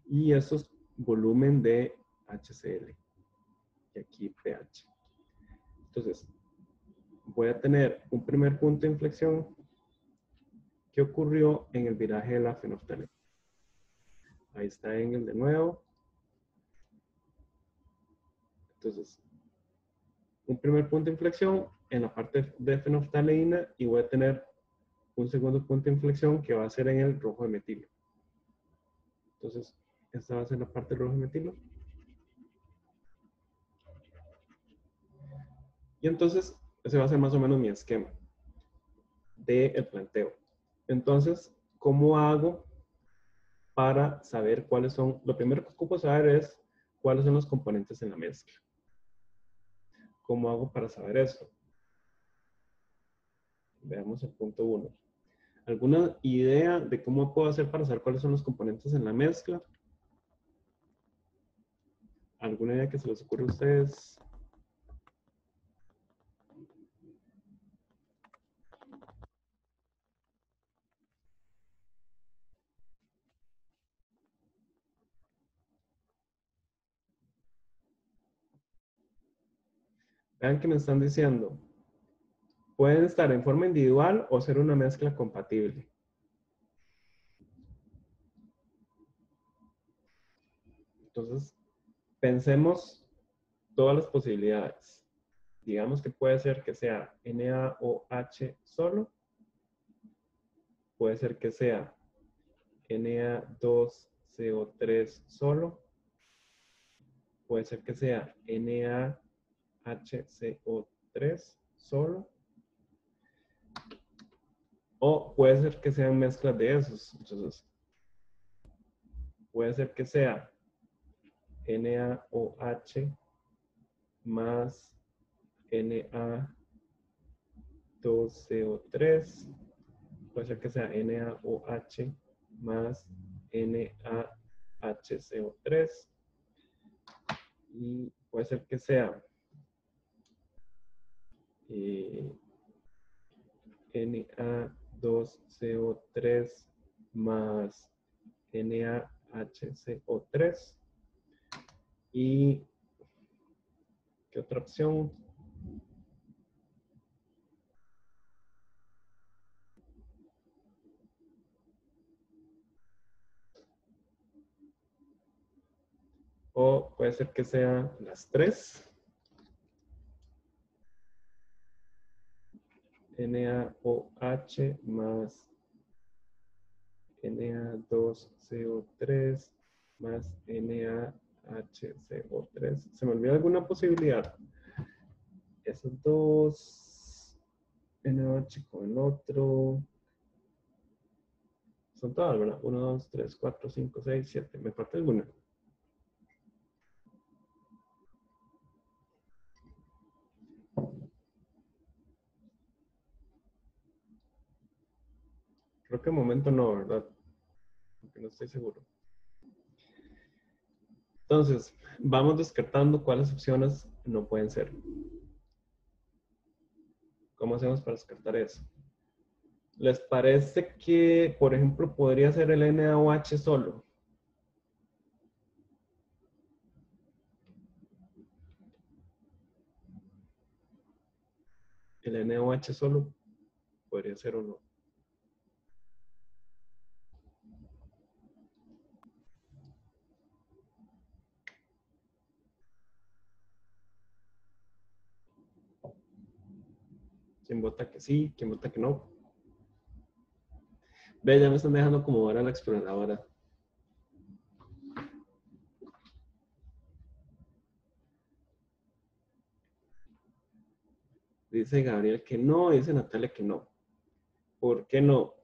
Y eso es volumen de HCl y aquí pH. Entonces, voy a tener un primer punto de inflexión que ocurrió en el viraje de la fenolftalina. Ahí está Engel de nuevo. Entonces, un primer punto de inflexión en la parte de fenolftaleína y voy a tener un segundo punto de inflexión que va a ser en el rojo de metilo. Entonces, esta va a ser la parte rojo de metilo. Y entonces, ese va a ser más o menos mi esquema del planteo. Entonces, ¿cómo hago para saber cuáles son? Lo primero que ocupo saber es cuáles son los componentes en la mezcla. ¿Cómo hago para saber eso? Veamos el punto 1. ¿Alguna idea de cómo puedo hacer para saber cuáles son los componentes en la mezcla? ¿Alguna idea que se les ocurra a ustedes? Vean que me están diciendo, pueden estar en forma individual o ser una mezcla compatible. Entonces, pensemos todas las posibilidades. Digamos que puede ser que sea NaOH solo, puede ser que sea Na2CO3 solo, puede ser que sea NaHCO3 solo, o puede ser que sean mezclas de esos. Entonces, puede ser que sea NaOH más Na2CO3, puede ser que sea NaOH más NaHCO3 y puede ser que sea Na2CO3 más NaHCO3 y ¿qué otra opción? O puede ser que sean las tres. NaOH más Na2CO3 más NaHCO3. ¿Se me olvida alguna posibilidad? Esos dos. NaOH con el otro. Son todas, ¿verdad? 1, 2, 3, 4, 5, 6, 7. ¿Me falta alguna? Creo que de momento no, ¿verdad? Porque no estoy seguro. Entonces, vamos descartando cuáles opciones no pueden ser. ¿Cómo hacemos para descartar eso? ¿Les parece que, por ejemplo, podría ser el NaOH solo? El NaOH solo podría ser o no. ¿Quién vota que sí? ¿Quién vota que no? Ve, ya me están dejando como ver a la exploradora. Dice Gabriel que no, dice Natalia que no. ¿Por qué no?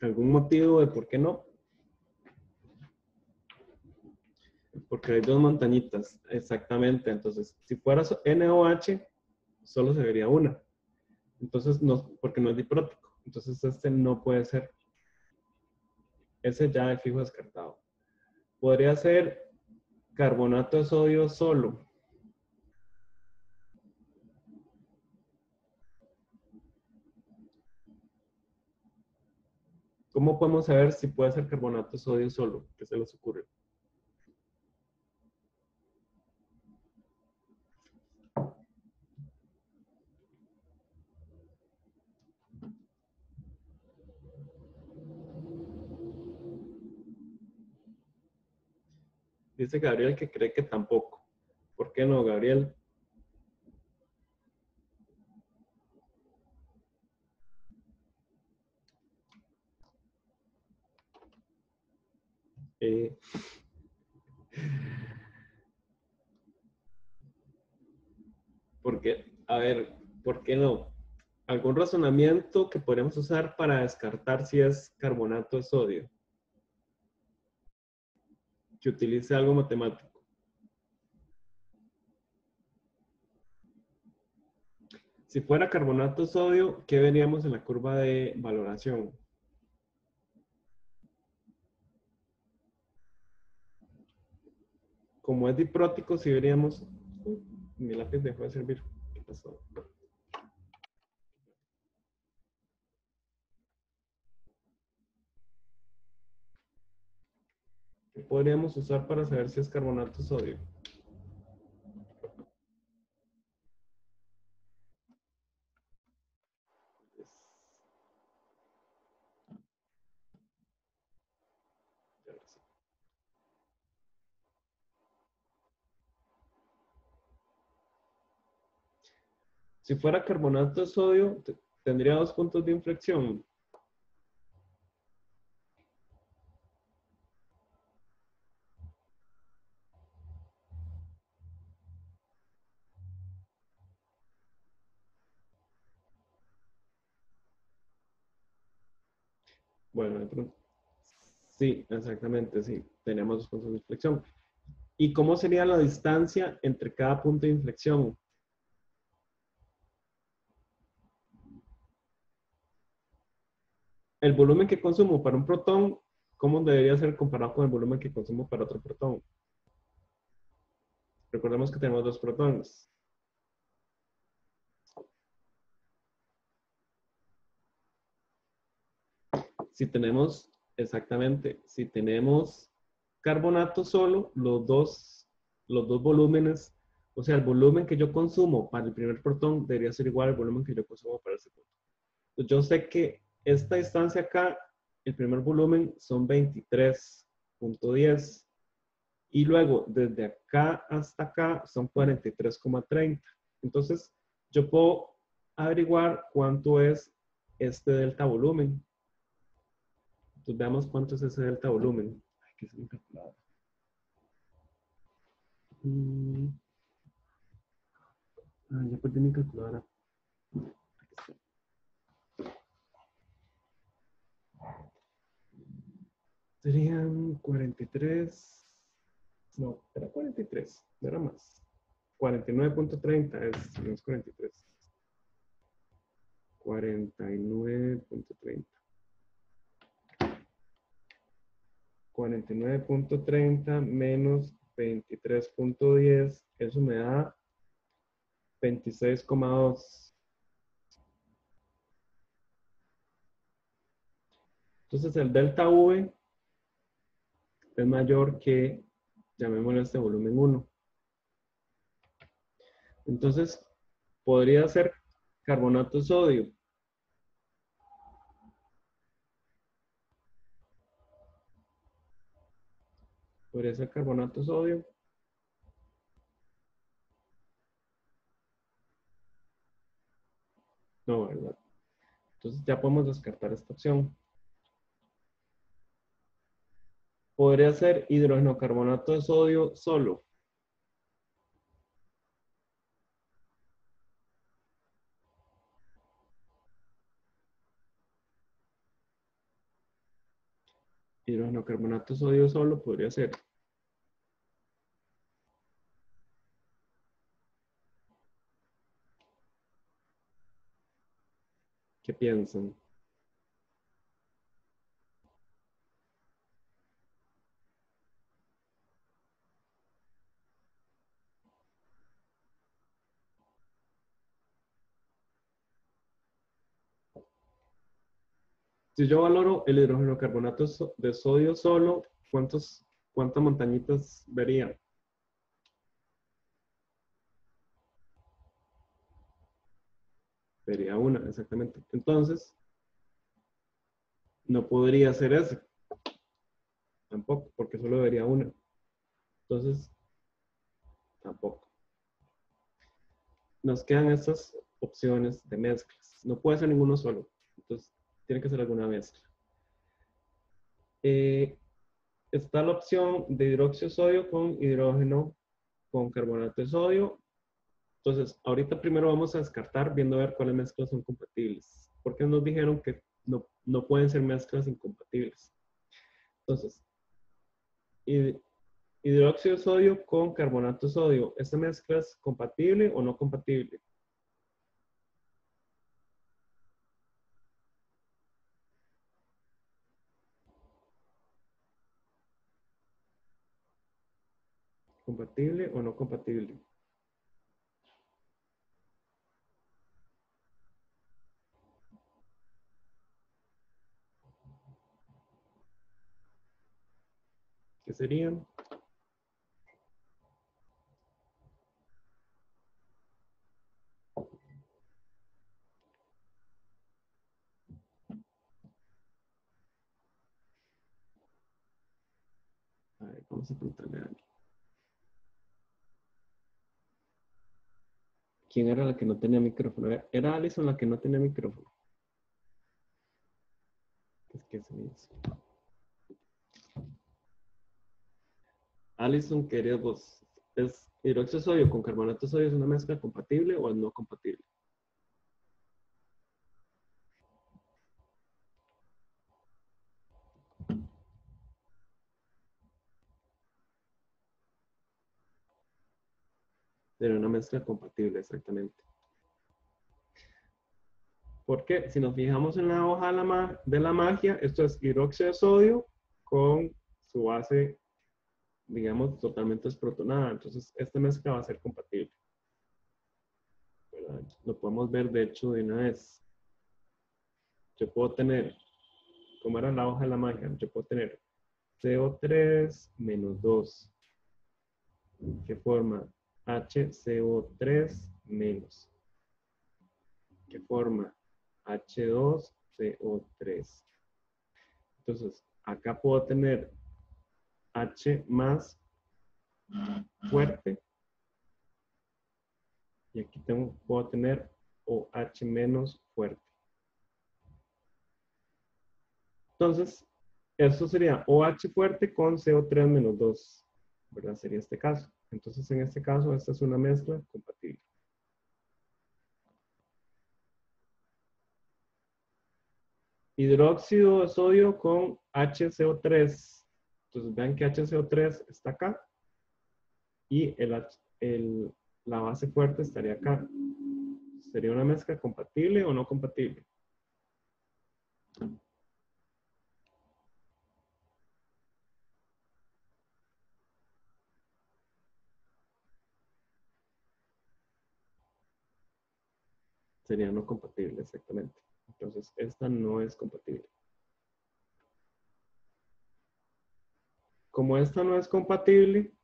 ¿Algún motivo de por qué no? Porque hay dos montañitas, exactamente. Entonces, si fuera NaOH, solo se vería una. Entonces, no, porque no es diprótico. Entonces, este no puede ser. Ese ya de fijo descartado. Podría ser carbonato de sodio solo. ¿Cómo podemos saber si puede ser carbonato de sodio solo? ¿Qué se les ocurre? Dice Gabriel que cree que tampoco. ¿Por qué no, Gabriel? Eh, Porque, a ver, ¿por qué no? ¿Algún razonamiento que podemos usar para descartar si es carbonato de sodio? Que utilice algo matemático. Si fuera carbonato de sodio, ¿qué veríamos en la curva de valoración? Como es diprótico, si veríamos... Mi lápiz dejó de servir. ¿Qué pasó? ¿Qué podríamos usar para saber si es carbonato de sodio? Si fuera carbonato de sodio, tendría dos puntos de inflexión. Bueno, de pronto. Sí, exactamente, sí. Tenemos dos puntos de inflexión. ¿Y cómo sería la distancia entre cada punto de inflexión? El volumen que consumo para un protón, ¿cómo debería ser comparado con el volumen que consumo para otro protón? Recordemos que tenemos dos protones. Si tenemos, exactamente, si tenemos carbonato solo, los dos volúmenes, o sea, el volumen que yo consumo para el primer protón debería ser igual al volumen que yo consumo para el segundo. Entonces, yo sé que esta distancia acá, el primer volumen son 23.10 y luego desde acá hasta acá son 43,30. Entonces, yo puedo averiguar cuánto es este delta volumen. Entonces veamos cuánto es ese delta volumen. Ay, que es mi calculadora. Ya perdí mi calculadora. Serían 43. No, era 43, no era más. 49.30 es, no es 43. 49.30. 49.30 menos 23.10, eso me da 26,2. Entonces el delta V es mayor que, llamémoslo este volumen 1. Entonces podría ser carbonato de sodio. Podría ser carbonato de sodio. No, ¿verdad? Entonces ya podemos descartar esta opción. Podría ser hidrógeno carbonato de sodio solo. Hidrógeno carbonato de sodio solo podría ser. ¿Qué piensan? Si yo valoro el hidrógeno carbonato de sodio solo, ¿cuántas montañitas vería? Vería una, exactamente. Entonces, no podría ser ese. Tampoco, porque solo vería una. Entonces, tampoco. Nos quedan estas opciones de mezclas. No puede ser ninguno solo. Entonces, tiene que ser alguna mezcla. Está la opción de hidróxido de sodio con hidrógeno con carbonato de sodio. Entonces, ahorita primero vamos a descartar viendo a ver cuáles mezclas son compatibles. Porque nos dijeron que no pueden ser mezclas incompatibles. Entonces, hidróxido de sodio con carbonato de sodio. ¿Esta mezcla es compatible o no compatible? ¿Compatible o no compatible? ¿Qué serían? A ver, vamos a preguntarle a alguien. ¿Quién era la que no tenía micrófono? Era Alison la que no tenía micrófono. Es que se me hizo. Alison, queridos vos, ¿es hidróxido de sodio con carbonato de sodio es una mezcla compatible o es no compatible? Sería una mezcla compatible, exactamente. Porque si nos fijamos en la hoja de la magia, esto es hidróxido de sodio con su base, digamos, totalmente desprotonada. Entonces, esta mezcla va a ser compatible. ¿Verdad? Lo podemos ver, de hecho, de una vez. Yo puedo tener, como era la hoja de la magia, yo puedo tener CO3 menos 2, que forma HCO3 menos, que forma H2CO3. Entonces, acá puedo tener H más fuerte y aquí puedo tener OH menos fuerte. Entonces, eso sería OH fuerte con CO3 menos 2, ¿verdad? Sería este caso. Entonces, en este caso, esta es una mezcla compatible. Hidróxido de sodio con HCO3. Entonces, vean que HCO3 está acá y la base fuerte estaría acá. ¿Sería una mezcla compatible o no compatible? Sería no compatible, exactamente. Entonces, esta no es compatible. Como esta no es compatible,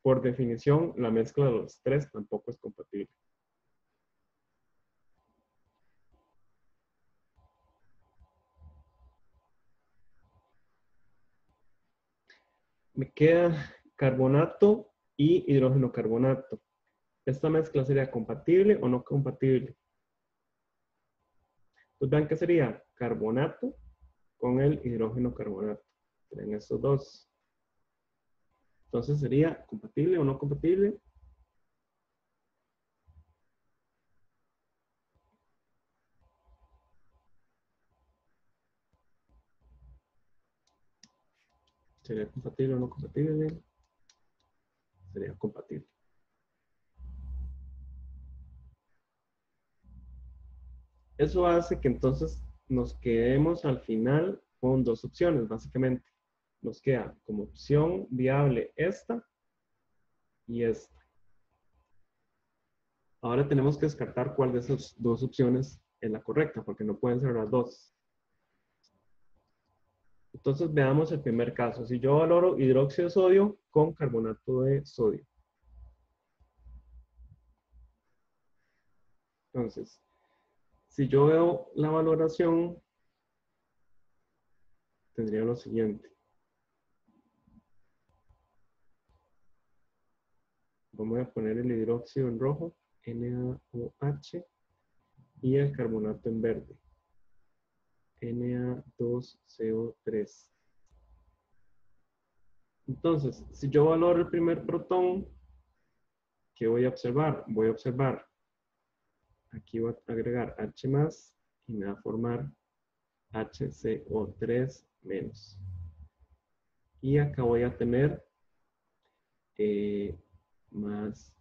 por definición, la mezcla de los tres tampoco es compatible. Me queda carbonato y hidrógeno carbonato. ¿Esta mezcla sería compatible o no compatible? Pues vean que sería carbonato con el hidrógeno carbonato. Serían estos dos. Entonces sería compatible o no compatible. Sería compatible o no compatible. Sería compatible. Eso hace que entonces nos quedemos al final con dos opciones, básicamente. Nos queda como opción viable esta y esta. Ahora tenemos que descartar cuál de esas dos opciones es la correcta, porque no pueden ser las dos. Entonces veamos el primer caso. Si yo valoro hidróxido de sodio con carbonato de sodio. Entonces, si yo veo la valoración, tendría lo siguiente. Vamos a poner el hidróxido en rojo, NaOH, y el carbonato en verde, Na2CO3. Entonces, si yo valoro el primer protón, ¿qué voy a observar? Voy a observar, aquí voy a agregar H más y me va a formar HCO3 menos. Y acá voy a tener más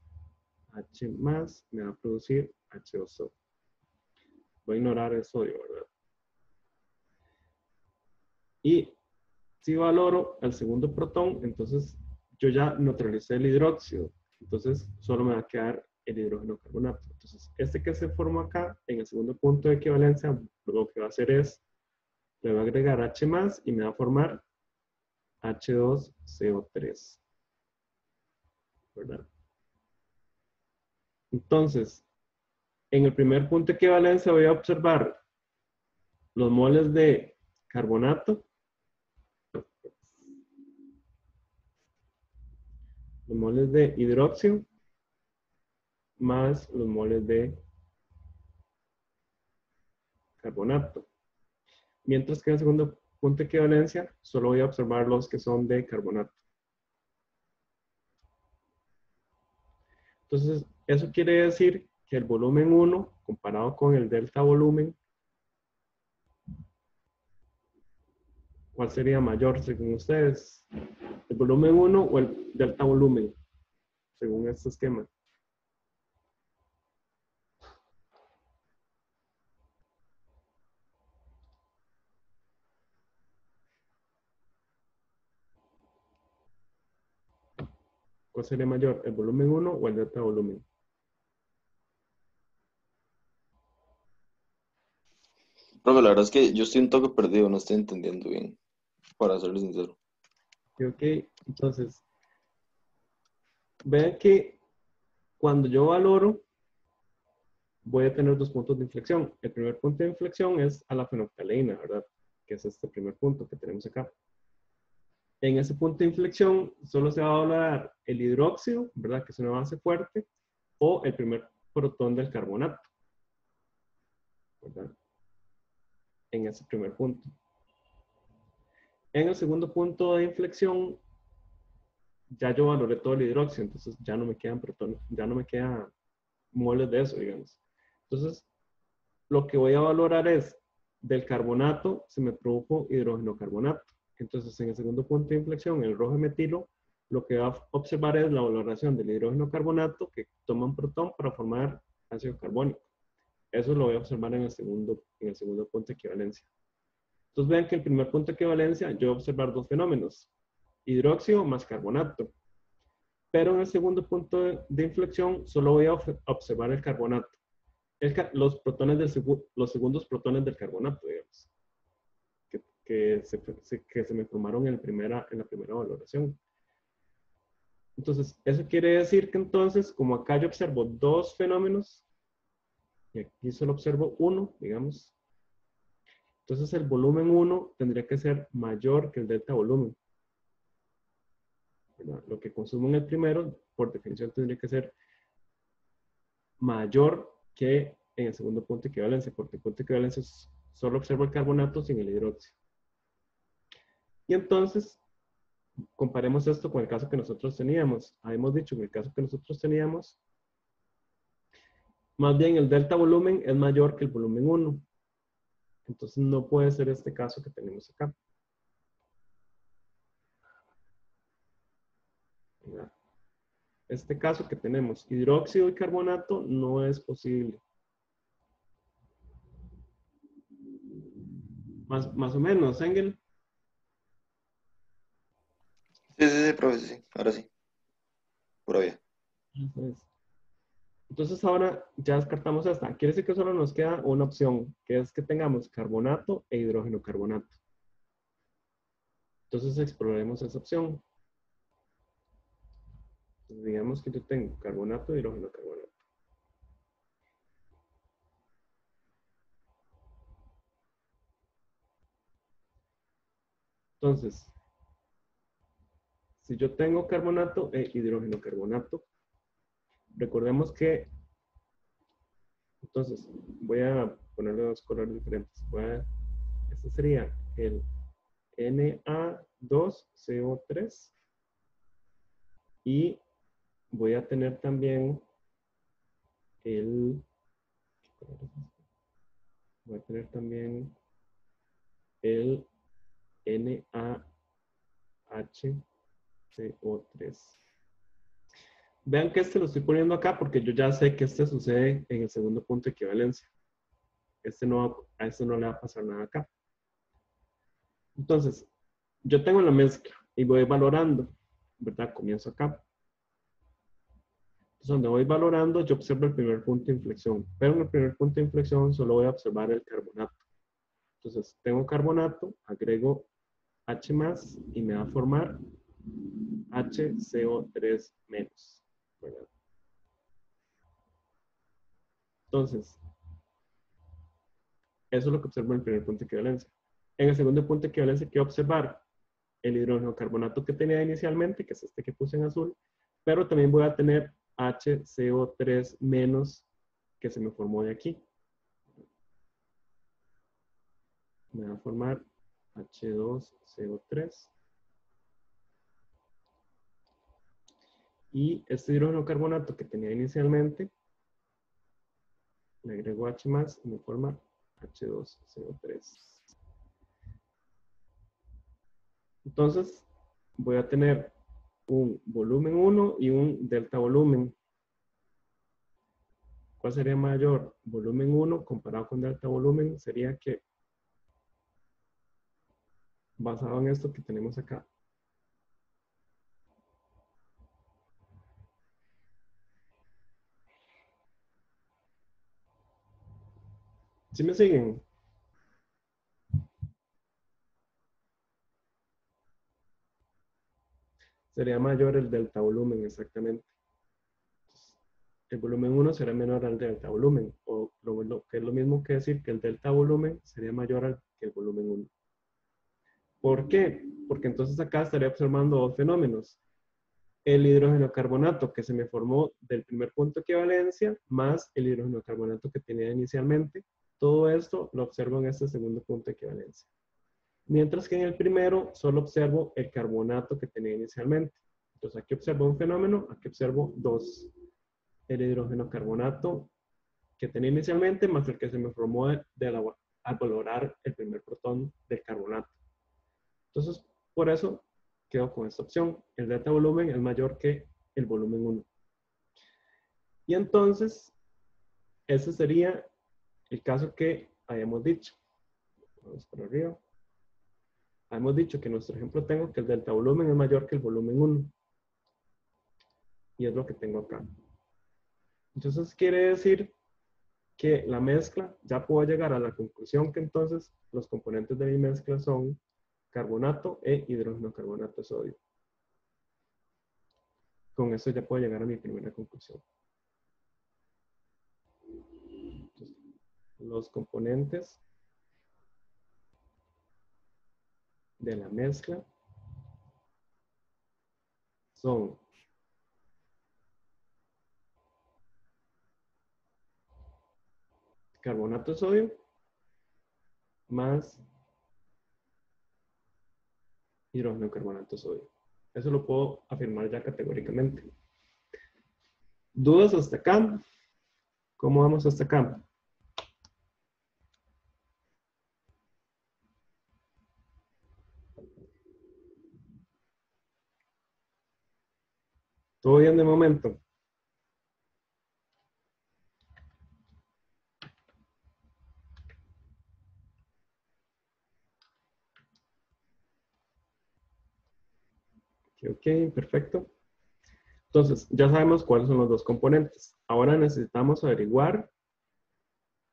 H más, me va a producir H2O. Voy a ignorar el sodio, ¿verdad? Y si valoro el segundo protón, entonces yo ya neutralicé el hidróxido. Entonces solo me va a quedar el hidrógeno carbonato. Entonces este que se formó acá, en el segundo punto de equivalencia, lo que va a hacer es, le voy a agregar H más y me va a formar H2CO3. ¿Verdad? Entonces, en el primer punto de equivalencia voy a observar los moles de carbonato, los moles de hidróxido, más los moles de carbonato. Mientras que en el segundo punto de equivalencia solo voy a observar los que son de carbonato. Entonces, eso quiere decir que el volumen 1, comparado con el delta volumen, ¿cuál sería mayor según ustedes? ¿El volumen 1 o el delta volumen? Según este esquema. ¿Cuál sería mayor? ¿El volumen 1 o el delta volumen? Profe, la verdad es que yo estoy un toque perdido, no estoy entendiendo bien, para serles sincero. Ok, entonces, vean que cuando yo valoro, voy a tener dos puntos de inflexión. El primer punto de inflexión es a la fenolftaleína, ¿verdad? Que es este primer punto que tenemos acá. En ese punto de inflexión solo se va a valorar el hidróxido, ¿verdad? Que es una base fuerte, o el primer protón del carbonato, ¿verdad? En ese primer punto. En el segundo punto de inflexión, ya yo valoré todo el hidróxido, entonces ya no me quedan protones, ya no me quedan moles de eso, digamos. Entonces, lo que voy a valorar es del carbonato, se me produjo hidrógeno carbonato. Entonces, en el segundo punto de inflexión, el rojo metilo, lo que va a observar es la valoración del hidrógeno carbonato que toma un protón para formar ácido carbónico. Eso lo voy a observar en el segundo punto de equivalencia. Entonces vean que en el primer punto de equivalencia yo voy a observar dos fenómenos, hidróxido más carbonato. Pero en el segundo punto de inflexión solo voy a observar el carbonato. Los segundos protones del carbonato, digamos, que se me formaron en la primera valoración. Entonces, eso quiere decir que entonces, como acá yo observo dos fenómenos, y aquí solo observo uno, digamos, entonces el volumen 1 tendría que ser mayor que el delta volumen. ¿Verdad? Lo que consumo en el primero, por definición, tendría que ser mayor que en el segundo punto de equivalencia, porque el punto de equivalencia solo observo el carbonato sin el hidróxido. Y entonces, comparemos esto con el caso que nosotros teníamos. Habíamos dicho que el caso que nosotros teníamos, más bien el delta volumen es mayor que el volumen 1. Entonces no puede ser este caso que tenemos acá. Este caso que tenemos hidróxido y carbonato no es posible. Más o menos, Engel. Sí, profe, sí, ahora sí. Pura vida. Entonces ahora ya descartamos esta. Quiere decir que solo nos queda una opción, que es que tengamos carbonato e hidrógeno carbonato. Entonces exploraremos esa opción. Digamos que yo tengo carbonato, hidrógeno, carbonato. Entonces, si yo tengo carbonato e hidrógeno, carbonato, recordemos que, entonces, voy a ponerle dos colores diferentes. Este sería el Na2CO3 y voy a tener también el NaHCO3. Vean que este lo estoy poniendo acá porque yo ya sé que este sucede en el segundo punto de equivalencia. A este no le va a pasar nada acá. Entonces, yo tengo la mezcla y voy valorando, ¿verdad? Comienzo acá. Entonces, donde voy valorando, yo observo el primer punto de inflexión. Pero en el primer punto de inflexión solo voy a observar el carbonato. Entonces, tengo carbonato, agrego H más y me va a formar HCO3 menos, ¿verdad? Entonces, eso es lo que observo en el primer punto de equivalencia. En el segundo punto de equivalencia quiero observar el hidrógeno carbonato que tenía inicialmente, que es este que puse en azul, pero también voy a tener HCO3 menos que se me formó de aquí. Me va a formar H2CO3. Y este hidrógeno carbonato que tenía inicialmente, le agrego H más y me forma H2CO3. Entonces, voy a tener un volumen 1 y un delta volumen. ¿Cuál sería mayor? Volumen 1 comparado con delta volumen sería que, basado en esto que tenemos acá, ¿sí me siguen? Sería mayor el delta volumen, exactamente. El volumen 1 será menor al delta volumen, o que es lo mismo que decir que el delta volumen sería mayor que el volumen 1. ¿Por qué? Porque entonces acá estaría observando dos fenómenos. El hidrógeno carbonato que se me formó del primer punto de equivalencia, más el hidrógeno carbonato que tenía inicialmente. Todo esto lo observo en este segundo punto de equivalencia. Mientras que en el primero solo observo el carbonato que tenía inicialmente. Entonces aquí observo un fenómeno, aquí observo dos. El hidrógeno carbonato que tenía inicialmente más el que se me formó al valorar el primer protón del carbonato. Entonces, por eso quedo con esta opción. El delta volumen es mayor que el volumen 1. Y entonces, ese sería el caso que habíamos dicho. Vamos para arriba. Habíamos dicho que en nuestro ejemplo tengo que el delta volumen es mayor que el volumen 1. Y es lo que tengo acá. Entonces, quiere decir que la mezcla, ya puedo llegar a la conclusión que entonces los componentes de mi mezcla son carbonato e hidrógeno carbonato de sodio. Con eso ya puedo llegar a mi primera conclusión. Entonces, los componentes de la mezcla son carbonato de sodio más hidrógeno carbonato de sodio. Eso lo puedo afirmar ya categóricamente. ¿Dudas hasta acá? ¿Cómo vamos hasta acá? ¿Todo bien de momento? Ok, perfecto. Entonces, ya sabemos cuáles son los dos componentes. Ahora necesitamos averiguar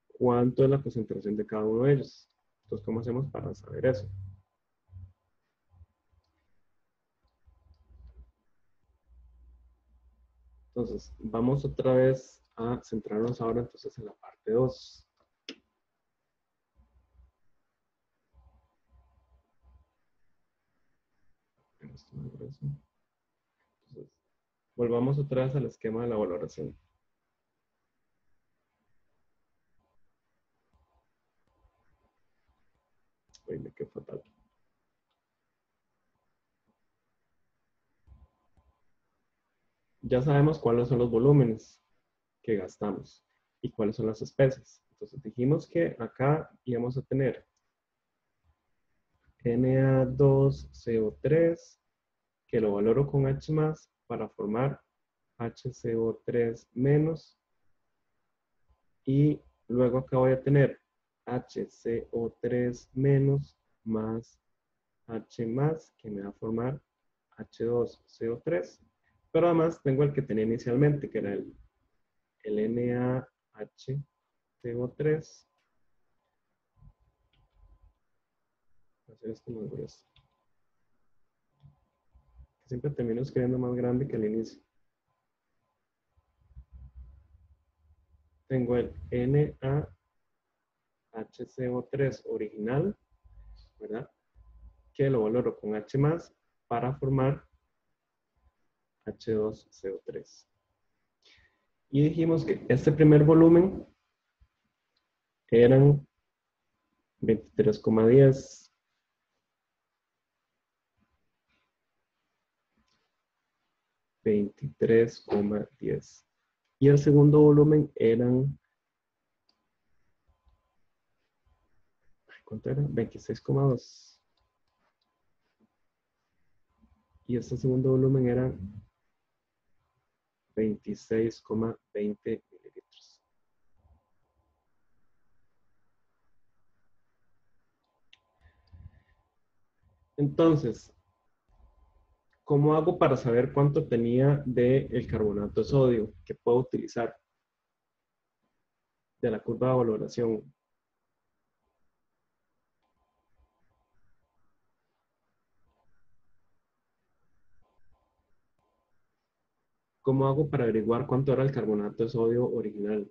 cuánto es la concentración de cada uno de ellos. Entonces, ¿cómo hacemos para saber eso? Entonces, vamos otra vez a centrarnos ahora entonces en la parte 2. Entonces, volvamos otra vez al esquema de la valoración. Uy, me quedó fatal. Ya sabemos cuáles son los volúmenes que gastamos y cuáles son las especies. Entonces dijimos que acá íbamos a tener Na2CO3, que lo valoro con H más para formar HCO3 menos, y luego acá voy a tener HCO3 menos más H más, que me va a formar H2CO3, pero además tengo el que tenía inicialmente, que era el NaHCO3. Voy a hacer esto más grueso. Siempre termino escribiendo más grande que al inicio. Tengo el NaHCO3 original, ¿verdad? Que lo valoro con H más para formar H2CO3. Y dijimos que este primer volumen eran 23,10. 23,10. Y el segundo volumen eran, ¿cuánto era? 26,2. Y este segundo volumen era 26,20 mililitros. Entonces, ¿cómo hago para saber cuánto tenía del carbonato de sodio que puedo utilizar de la curva de valoración? ¿Cómo hago para averiguar cuánto era el carbonato de sodio original?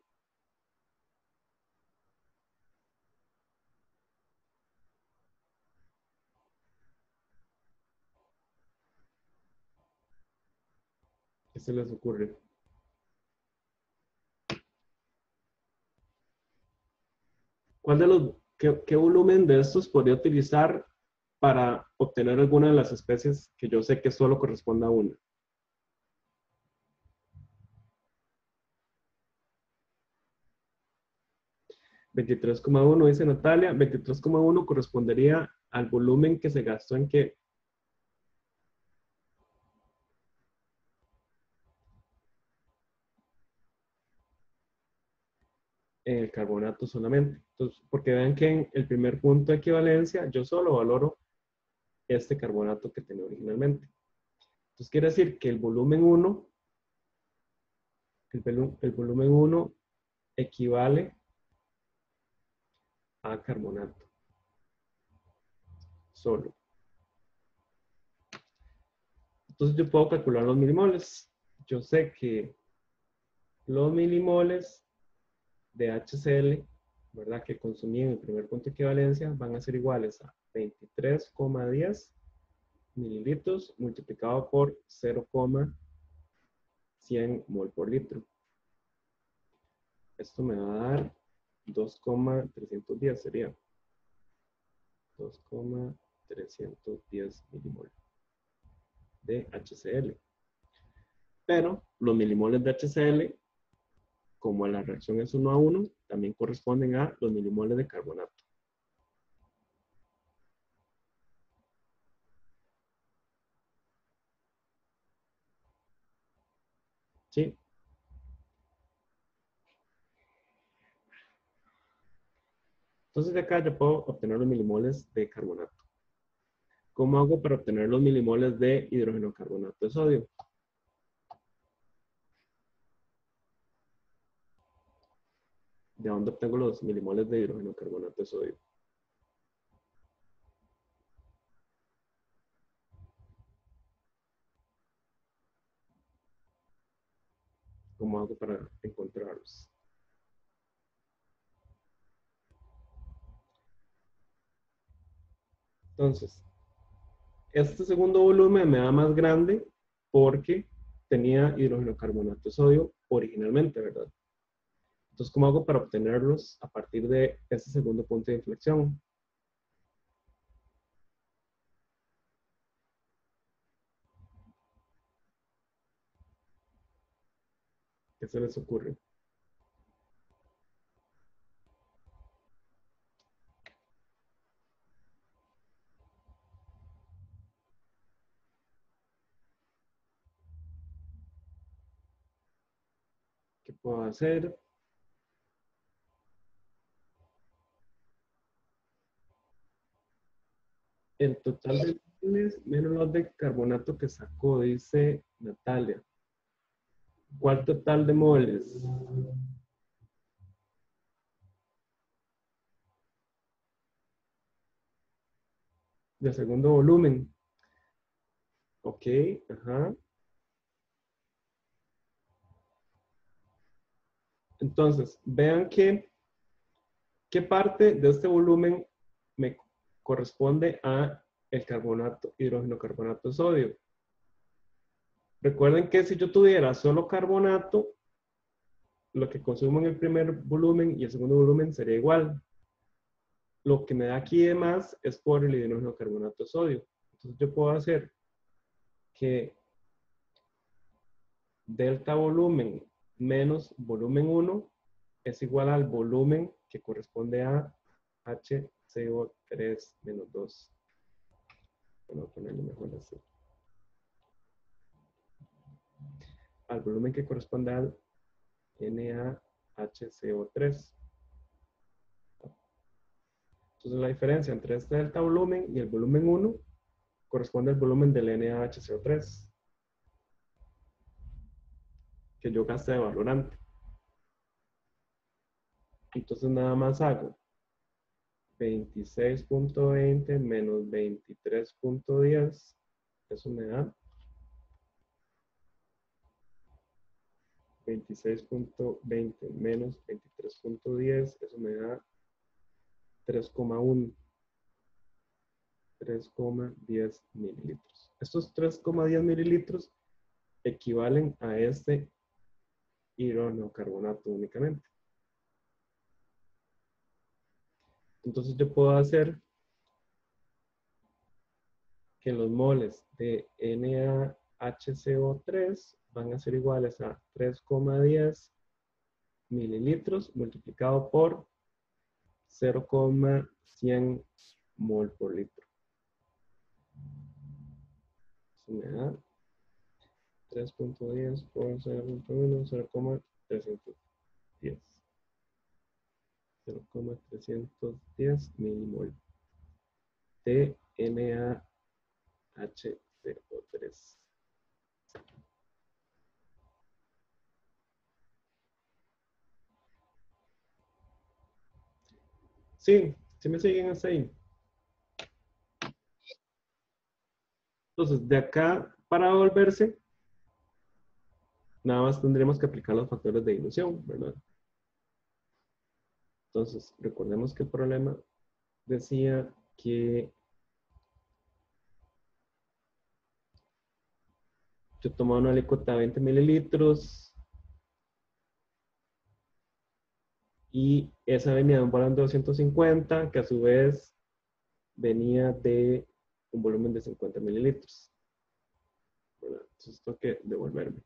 ¿Qué se les ocurre? ¿Cuál de los, qué volumen de estos podría utilizar para obtener alguna de las especies que yo sé que solo corresponde a una? ¿23,1 dice Natalia? 23,1 correspondería al volumen que se gastó en qué? En el carbonato solamente. Entonces, porque vean que en el primer punto de equivalencia yo solo valoro este carbonato que tenía originalmente. Entonces quiere decir que el volumen 1, el volumen 1 equivale a carbonato solo. Entonces yo puedo calcular los milimoles. Yo sé que los milimoles de HCl, ¿verdad? Que consumí en el primer punto de equivalencia van a ser iguales a 23,10 mililitros multiplicado por 0,100 mol por litro. Esto me va a dar 2,310, sería 2,310 milimol de HCl. Pero los milimoles de HCl, como la reacción es 1 a 1, también corresponden a los milimoles de carbonato. ¿Sí? Entonces de acá yo puedo obtener los milimoles de carbonato. ¿Cómo hago para obtener los milimoles de hidrógeno carbonato de sodio? ¿De dónde obtengo los milimoles de hidrógeno carbonato de sodio? cómo hago para encontrarlos. Entonces, este segundo volumen me da más grande porque tenía hidrógeno carbonato de sodio originalmente, ¿verdad? Entonces, ¿cómo hago para obtenerlos a partir de este segundo punto de inflexión? ¿Qué se les ocurre? ¿Qué puedo hacer? El total de moles menos los de carbonato que sacó, dice Natalia. ¿Cuál total de moles? De segundo volumen. Ok, ajá. Entonces, vean que qué parte de este volumen me corresponde a el carbonato, hidrógeno carbonato de sodio. Recuerden que si yo tuviera solo carbonato, lo que consumo en el primer volumen y el segundo volumen sería igual. Lo que me da aquí de más es por el hidrógeno carbonato de sodio. Entonces yo puedo hacer que delta volumen menos volumen 1 es igual al volumen que corresponde a HCO3 menos 2. Bueno, voy a ponerlo mejor así. Al volumen que corresponde al NaHCO3. Entonces la diferencia entre este delta volumen y el volumen 1 corresponde al volumen del NaHCO3 que yo gasté de valorante. Entonces nada más hago 26.20 menos 23.10, eso me da 26.20 menos 23.10, eso me da 3,1. 3,10 mililitros. Estos 3,10 mililitros equivalen a este hidrógeno carbonato únicamente. Entonces yo puedo hacer que los moles de NaHCO3 van a ser iguales a 3,10 mililitros multiplicado por 0,100 mol por litro. Eso me da 3.10 por 0.1, 0,310. 0,310 milimol de NaHCO3. Sí, sí me siguen hasta ahí. Entonces, de acá para devolverse, nada más tendremos que aplicar los factores de dilución, ¿verdad? Entonces, recordemos que el problema decía que yo tomaba una alícuota de 20 mililitros y esa venía de un volumen de 250, que a su vez venía de un volumen de 50 mililitros. ¿Verdad? Entonces tengo que devolverme.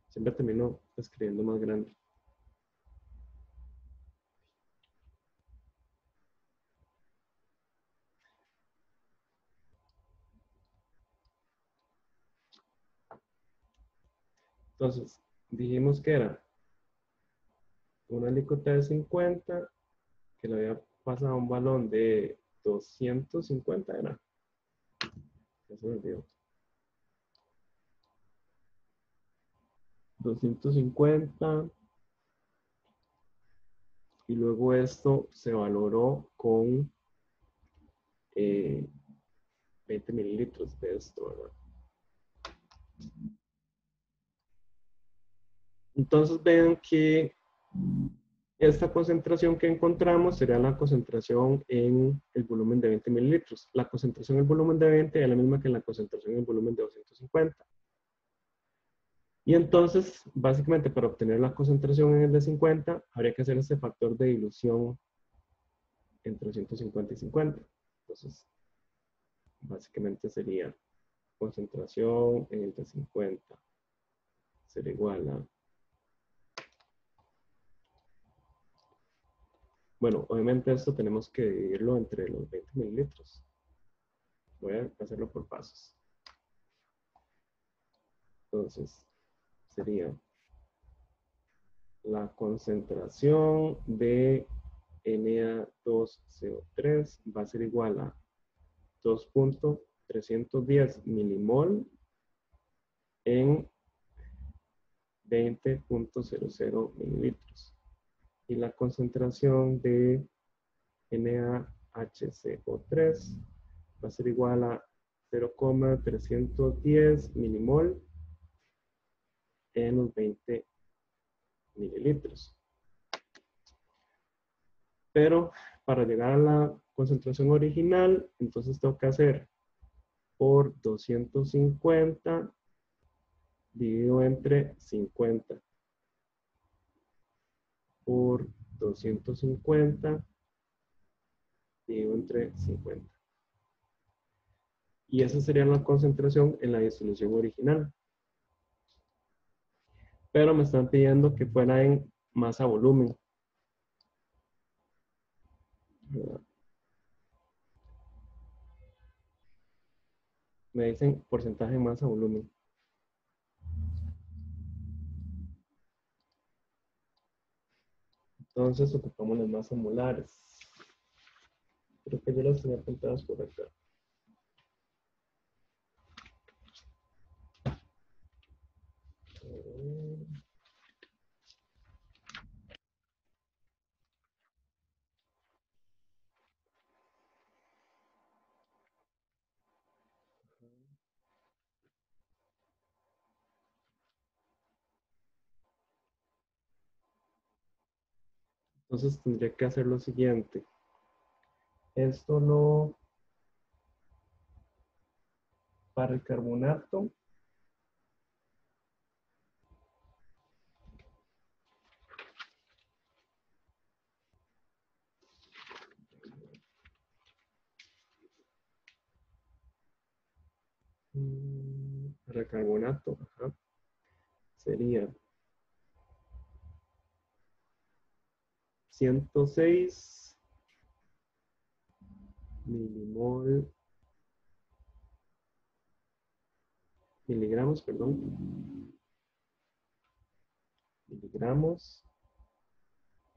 Siempre termino escribiendo más grande. Entonces, dijimos que era una alícuota de 50, que le había pasado un balón de 250, era. Ya se me olvidó. 250. Y luego esto se valoró con 20 mililitros de esto, ¿verdad? Entonces vean que esta concentración que encontramos sería la concentración en el volumen de 20 mililitros. La concentración en el volumen de 20 es la misma que la concentración en el volumen de 250. Y entonces, básicamente, para obtener la concentración en el de 50, habría que hacer este factor de dilución entre 150 y 50. Entonces, básicamente sería concentración en el de 50 será igual a... Bueno, obviamente esto tenemos que dividirlo entre los 20 mililitros. Voy a hacerlo por pasos. Entonces, sería la concentración de Na2CO3 va a ser igual a 2.310 milimol en 20.00 mililitros. Y la concentración de NaHCO3 va a ser igual a 0,310 milimol en los 20 mililitros. Pero para llegar a la concentración original, entonces tengo que hacer por 250 dividido entre 50 por 250 dividido entre 50. Y esa sería la concentración en la disolución original. Pero me están pidiendo que fuera en masa volumen. Me dicen porcentaje de masa volumen. Entonces ocupamos las masas molares. Creo que yo las tenía apuntadas por acá. Entonces tendría que hacer lo siguiente. Esto lo... Para el carbonato. Para el carbonato, ajá, sería 106 miligramos, perdón, miligramos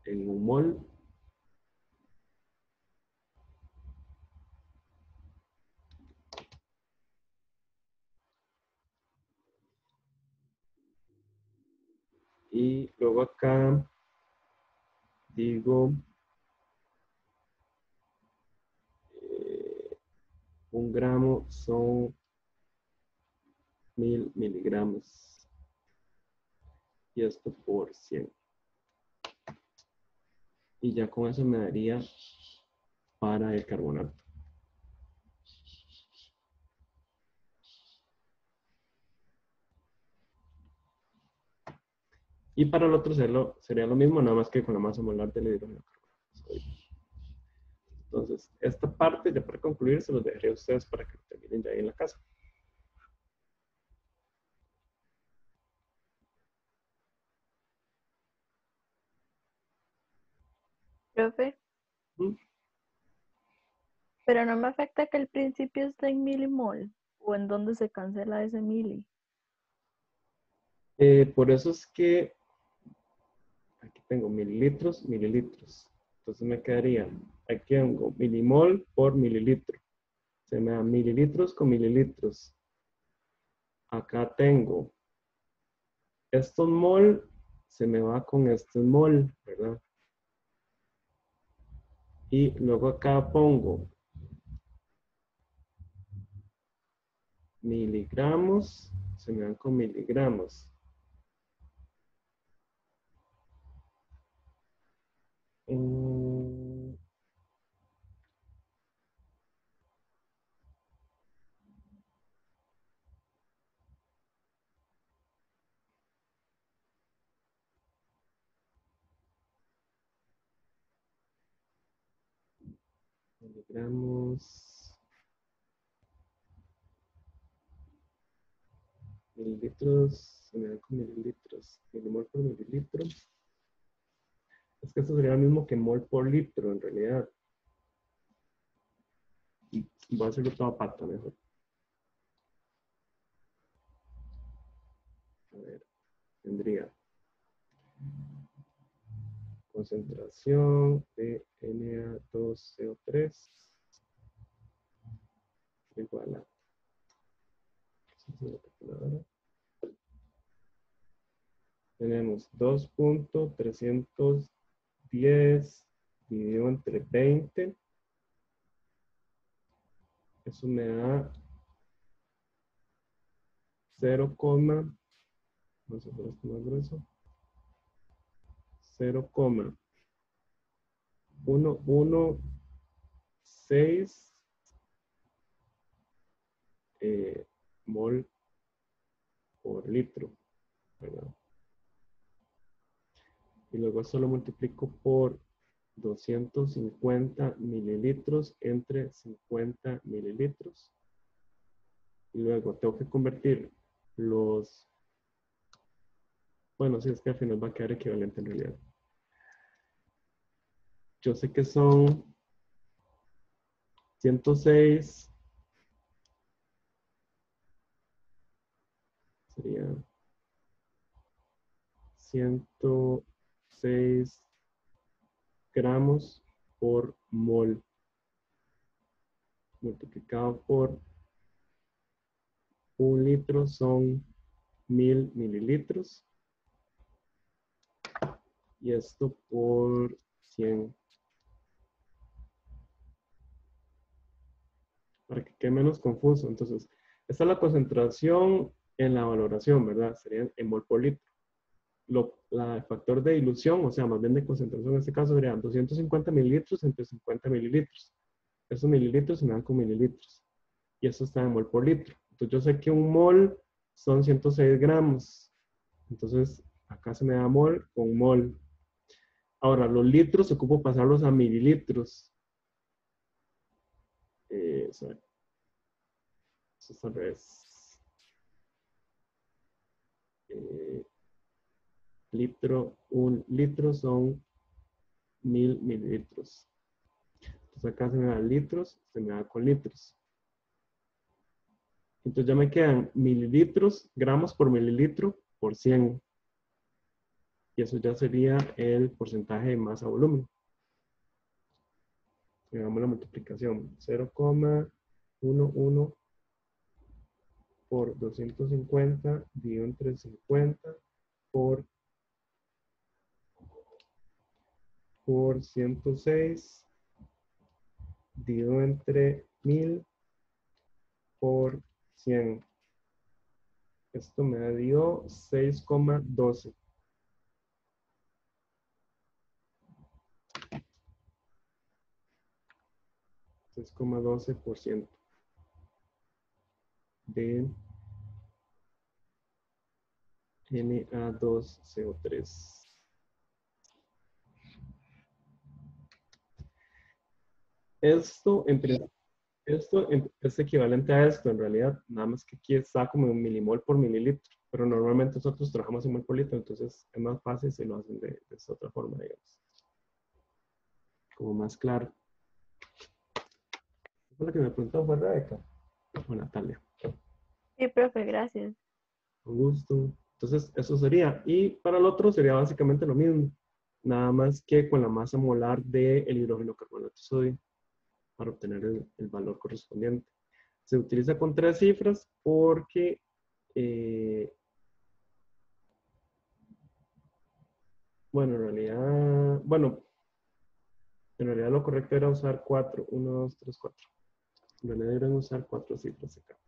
en un mol y luego acá digo 1 gramo son 1000 miligramos y esto por 100. Y ya con eso me daría para el carbonato. Y para el otro sería lo mismo, nada más que con la masa molar del hidrógeno carbonato. Entonces, esta parte, ya para concluir, se los dejaré a ustedes para que lo terminen ya ahí en la casa. Profe, ¿Mm? pero no me afecta que el principio esté en milimol o en donde se cancela ese mili. Por eso es que aquí tengo mililitros, mililitros. Entonces me quedaría, aquí tengo milimol por mililitro. Se me da mililitros con mililitros. Acá tengo estos mol, se me va con estos mol, ¿verdad? Y luego acá pongo miligramos, se me dan con miligramos. Miligramos, mililitros, se me dan con mililitros, milimol por mililitro. Es que esto sería lo mismo que mol por litro, en realidad. Voy a hacerlo todo a pata mejor. A ver, tendría concentración de Na2CO3 igual a tenemos 2.310 dividido entre 20. Eso me da 0, vamos a hacer esto más grueso. 0,116 mol por litro, ¿verdad? Y luego eso lo multiplico por 250 mililitros entre 50 mililitros. Y luego tengo que convertir los... Bueno, sí, es que al final va a quedar equivalente en realidad. Yo sé que son 106. Sería 106 gramos por mol multiplicado por 1 litro son 1000 mililitros y esto por 100 para que quede menos confuso. Entonces, esta es la concentración en la valoración, ¿verdad? Sería en mol por litro. El factor de dilución, o sea, más bien de concentración en este caso, serían 250 mililitros entre 50 mililitros. Esos mililitros se me dan con mililitros. Y eso está en mol por litro. Entonces yo sé que un mol son 106 gramos. Entonces acá se me da mol con mol. Ahora, los litros ocupo pasarlos a mililitros. Eso es al revés. Un litro son 1000 mililitros. Entonces acá se me da litros, se me da con litros. Entonces ya me quedan mililitros, gramos por mililitro por 100. Y eso ya sería el porcentaje de masa volumen. Hagamos la multiplicación. 0,11 por 250 dividido entre 50 por 106 dividido entre 1000 por 100. Esto me dio 6,12. 6,12% de Na2CO3. Esto es equivalente a esto en realidad, nada más que aquí está como un milimol por mililitro, pero normalmente nosotros trabajamos en mol por litro, entonces es más fácil si lo hacen de esta otra forma, digamos. Como más claro. ¿Fue lo que me preguntó? ¿Fue Rebeca? O Natalia. Sí, profe, gracias. Con gusto. Entonces, eso sería. Y para el otro sería básicamente lo mismo. Nada más que con la masa molar del hidrógeno carbonato de sodio para obtener el valor correspondiente. Se utiliza con 3 cifras porque bueno, en realidad lo correcto era usar 4. 1, 2, 3, 4. En realidad deberían usar 4 cifras acá.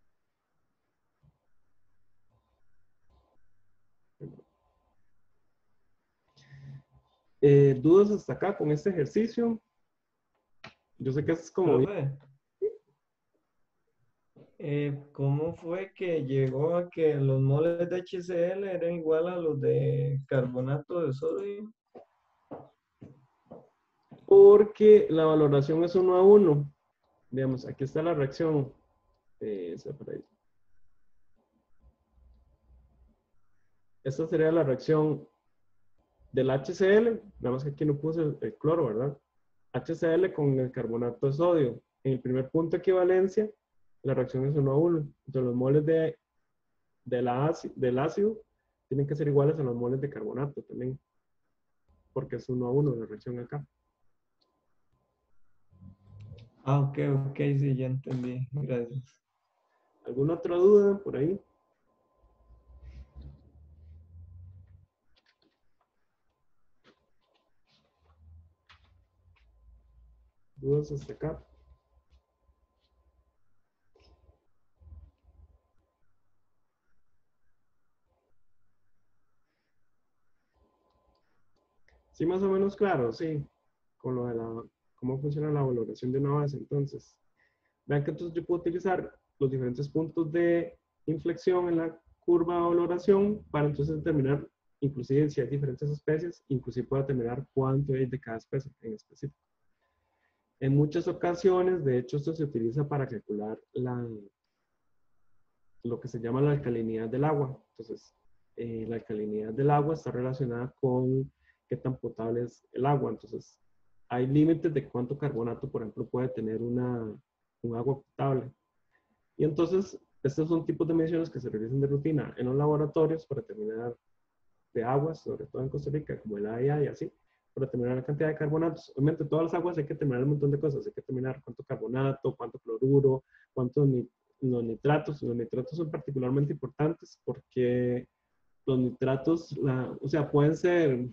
¿Dudas hasta acá con este ejercicio? Yo sé que es como... Profe, ¿cómo fue que llegó a que los moles de HCl eran igual a los de carbonato de sodio? Porque la valoración es 1 a 1. Digamos, aquí está la reacción. Por ahí. Esta sería la reacción del HCl. Nada más que aquí no puse el cloro, ¿verdad? HCl con el carbonato de sodio. En el primer punto de equivalencia, la reacción es 1 a 1. Entonces, los moles del ácido tienen que ser iguales a los moles de carbonato también. Porque es 1 a 1 la reacción acá. Ah, ok, sí, ya entendí. Gracias. ¿Alguna otra duda por ahí? ¿Dudas hasta acá? Sí, más o menos claro, sí. Con lo de cómo funciona la valoración de una base. Entonces, vean que entonces yo puedo utilizar los diferentes puntos de inflexión en la curva de valoración para entonces determinar, inclusive si hay diferentes especies, inclusive puedo determinar cuánto hay de cada especie en específico. En muchas ocasiones, de hecho, esto se utiliza para calcular lo que se llama la alcalinidad del agua. Entonces, la alcalinidad del agua está relacionada con qué tan potable es el agua. Entonces, hay límites de cuánto carbonato, por ejemplo, puede tener un agua potable. Y entonces, estos son tipos de mediciones que se realizan de rutina en los laboratorios para determinar de aguas, sobre todo en Costa Rica, como el AIA y así, para determinar la cantidad de carbonatos. Obviamente, todas las aguas hay que determinar un montón de cosas. Hay que determinar cuánto carbonato, cuánto cloruro, cuántos los nitratos. Los nitratos son particularmente importantes porque los nitratos, o sea, pueden ser,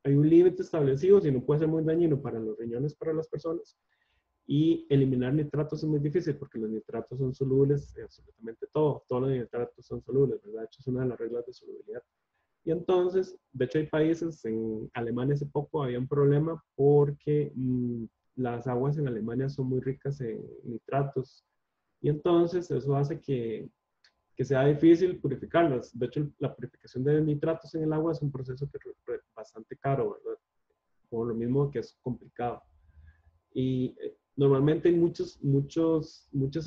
hay un límite establecido, si no puede ser muy dañino para los riñones, para las personas. Y eliminar nitratos es muy difícil porque los nitratos son solubles en absolutamente todo. Todos los nitratos son solubles, ¿verdad? De hecho, es una de las reglas de solubilidad. Y entonces, de hecho hay países, en Alemania hace poco había un problema porque las aguas en Alemania son muy ricas en nitratos. Y entonces eso hace que sea difícil purificarlas. De hecho, la purificación de nitratos en el agua es un proceso que es bastante caro, ¿verdad? Por lo mismo que es complicado. Y normalmente hay muchas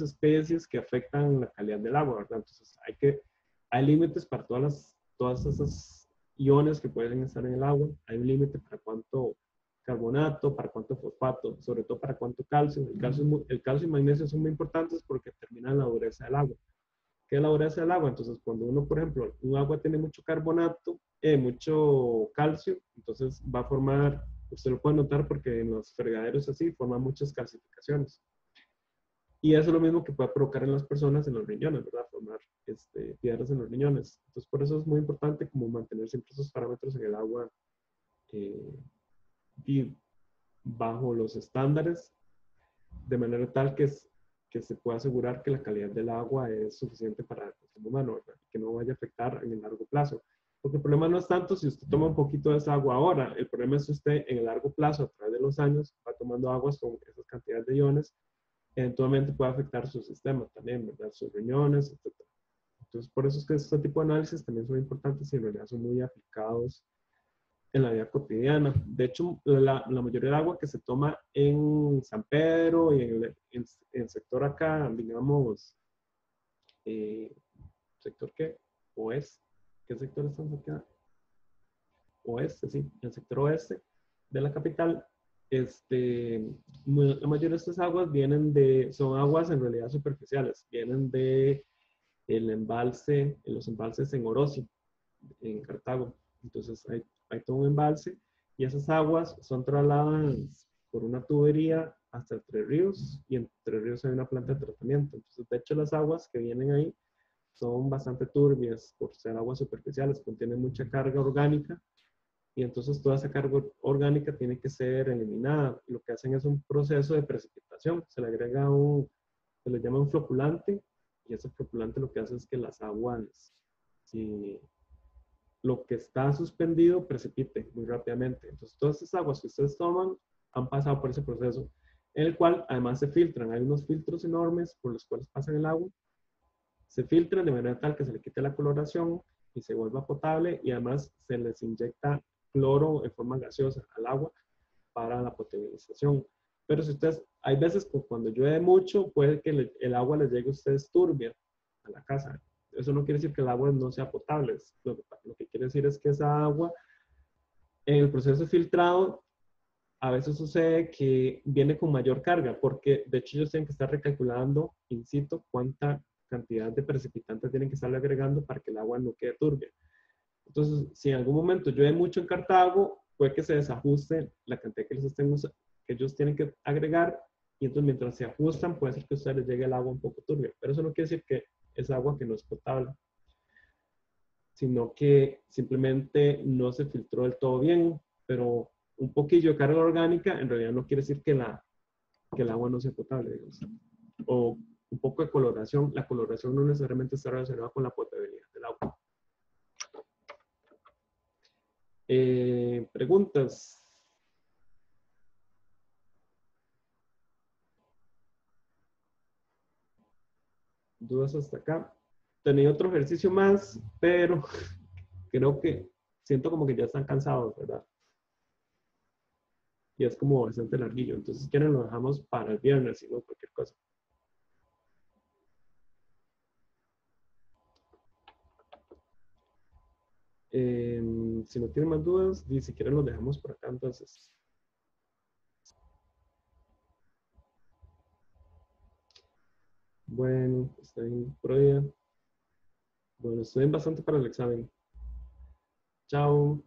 especies que afectan la calidad del agua, ¿verdad? Entonces hay límites para todas esas iones que pueden estar en el agua. Hay un límite para cuánto carbonato, para cuánto fosfato, sobre todo para cuánto calcio. El calcio y magnesio son muy importantes porque determinan la dureza del agua. ¿Qué es la dureza del agua? Entonces, cuando uno, por ejemplo, un agua tiene mucho carbonato, mucho calcio, entonces va a formar, usted lo puede notar porque en los fregaderos así forman muchas calcificaciones. Y eso es lo mismo que puede provocar en las personas en los riñones, ¿verdad? Formar piedras en los riñones. Entonces, por eso es muy importante como mantener siempre esos parámetros en el agua y bajo los estándares, de manera tal que se pueda asegurar que la calidad del agua es suficiente para el consumo humano, ¿verdad? Que no vaya a afectar en el largo plazo. Porque el problema no es tanto si usted toma un poquito de esa agua ahora, el problema es si usted en el largo plazo, a través de los años, va tomando aguas con esas cantidades de iones, eventualmente puede afectar su sistema también, ¿verdad? Sus riñones, etc. Entonces, por eso es que este tipo de análisis también son importantes y en realidad son muy aplicados en la vida cotidiana. De hecho, la mayoría del agua que se toma en San Pedro y en el sector acá, digamos, ¿sector qué? Oeste. ¿Qué sector estamos acá? Oeste, sí, el sector oeste de la capital. La mayoría de estas aguas son aguas en realidad superficiales, vienen de los embalses en Orosi, en Cartago. Entonces hay todo un embalse y esas aguas son trasladadas por una tubería hasta Entre Ríos y en Entre Ríos hay una planta de tratamiento. Entonces, de hecho, las aguas que vienen ahí son bastante turbias por ser aguas superficiales, contienen mucha carga orgánica y entonces toda esa carga orgánica tiene que ser eliminada. Lo que hacen es un proceso de precipitación, se le agrega se le llama un floculante y ese floculante lo que hace es que las aguas lo que está suspendido precipite muy rápidamente. Entonces, todas esas aguas que ustedes toman han pasado por ese proceso, en el cual además se filtran. Hay unos filtros enormes por los cuales pasan el agua. Se filtran de manera tal que se le quite la coloración y se vuelva potable, y además se les inyecta cloro en forma gaseosa al agua para la potabilización. Pero si ustedes, hay veces que cuando llueve mucho, puede que el agua les llegue a ustedes turbia a la casa. Eso no quiere decir que el agua no sea potable. Lo que quiere decir es que esa agua, en el proceso de filtrado, a veces sucede que viene con mayor carga, porque de hecho ellos tienen que estar recalculando in situ cuánta cantidad de precipitantes tienen que estarle agregando para que el agua no quede turbia. Entonces, si en algún momento llueve mucho en Cartago, puede que se desajuste la cantidad que que ellos tienen que agregar, y entonces mientras se ajustan, puede ser que a ustedes les llegue el agua un poco turbia. Pero eso no quiere decir que es agua que no es potable, sino que simplemente no se filtró del todo bien, pero un poquillo de carga orgánica en realidad no quiere decir que el agua no sea potable, digamos. O un poco de coloración. La coloración no necesariamente está relacionada con la potabilidad del agua. Preguntas. ¿Dudas hasta acá? Tenía otro ejercicio más, pero creo que siento como que ya están cansados, ¿verdad? Y es como bastante larguillo. Entonces, si quieren, lo dejamos para el viernes, si no, cualquier cosa. Si no tienen más dudas, y si quieren, los dejamos por acá, entonces. Bueno, está bien por hoy. Bueno, estoy bastante para el examen. Chao.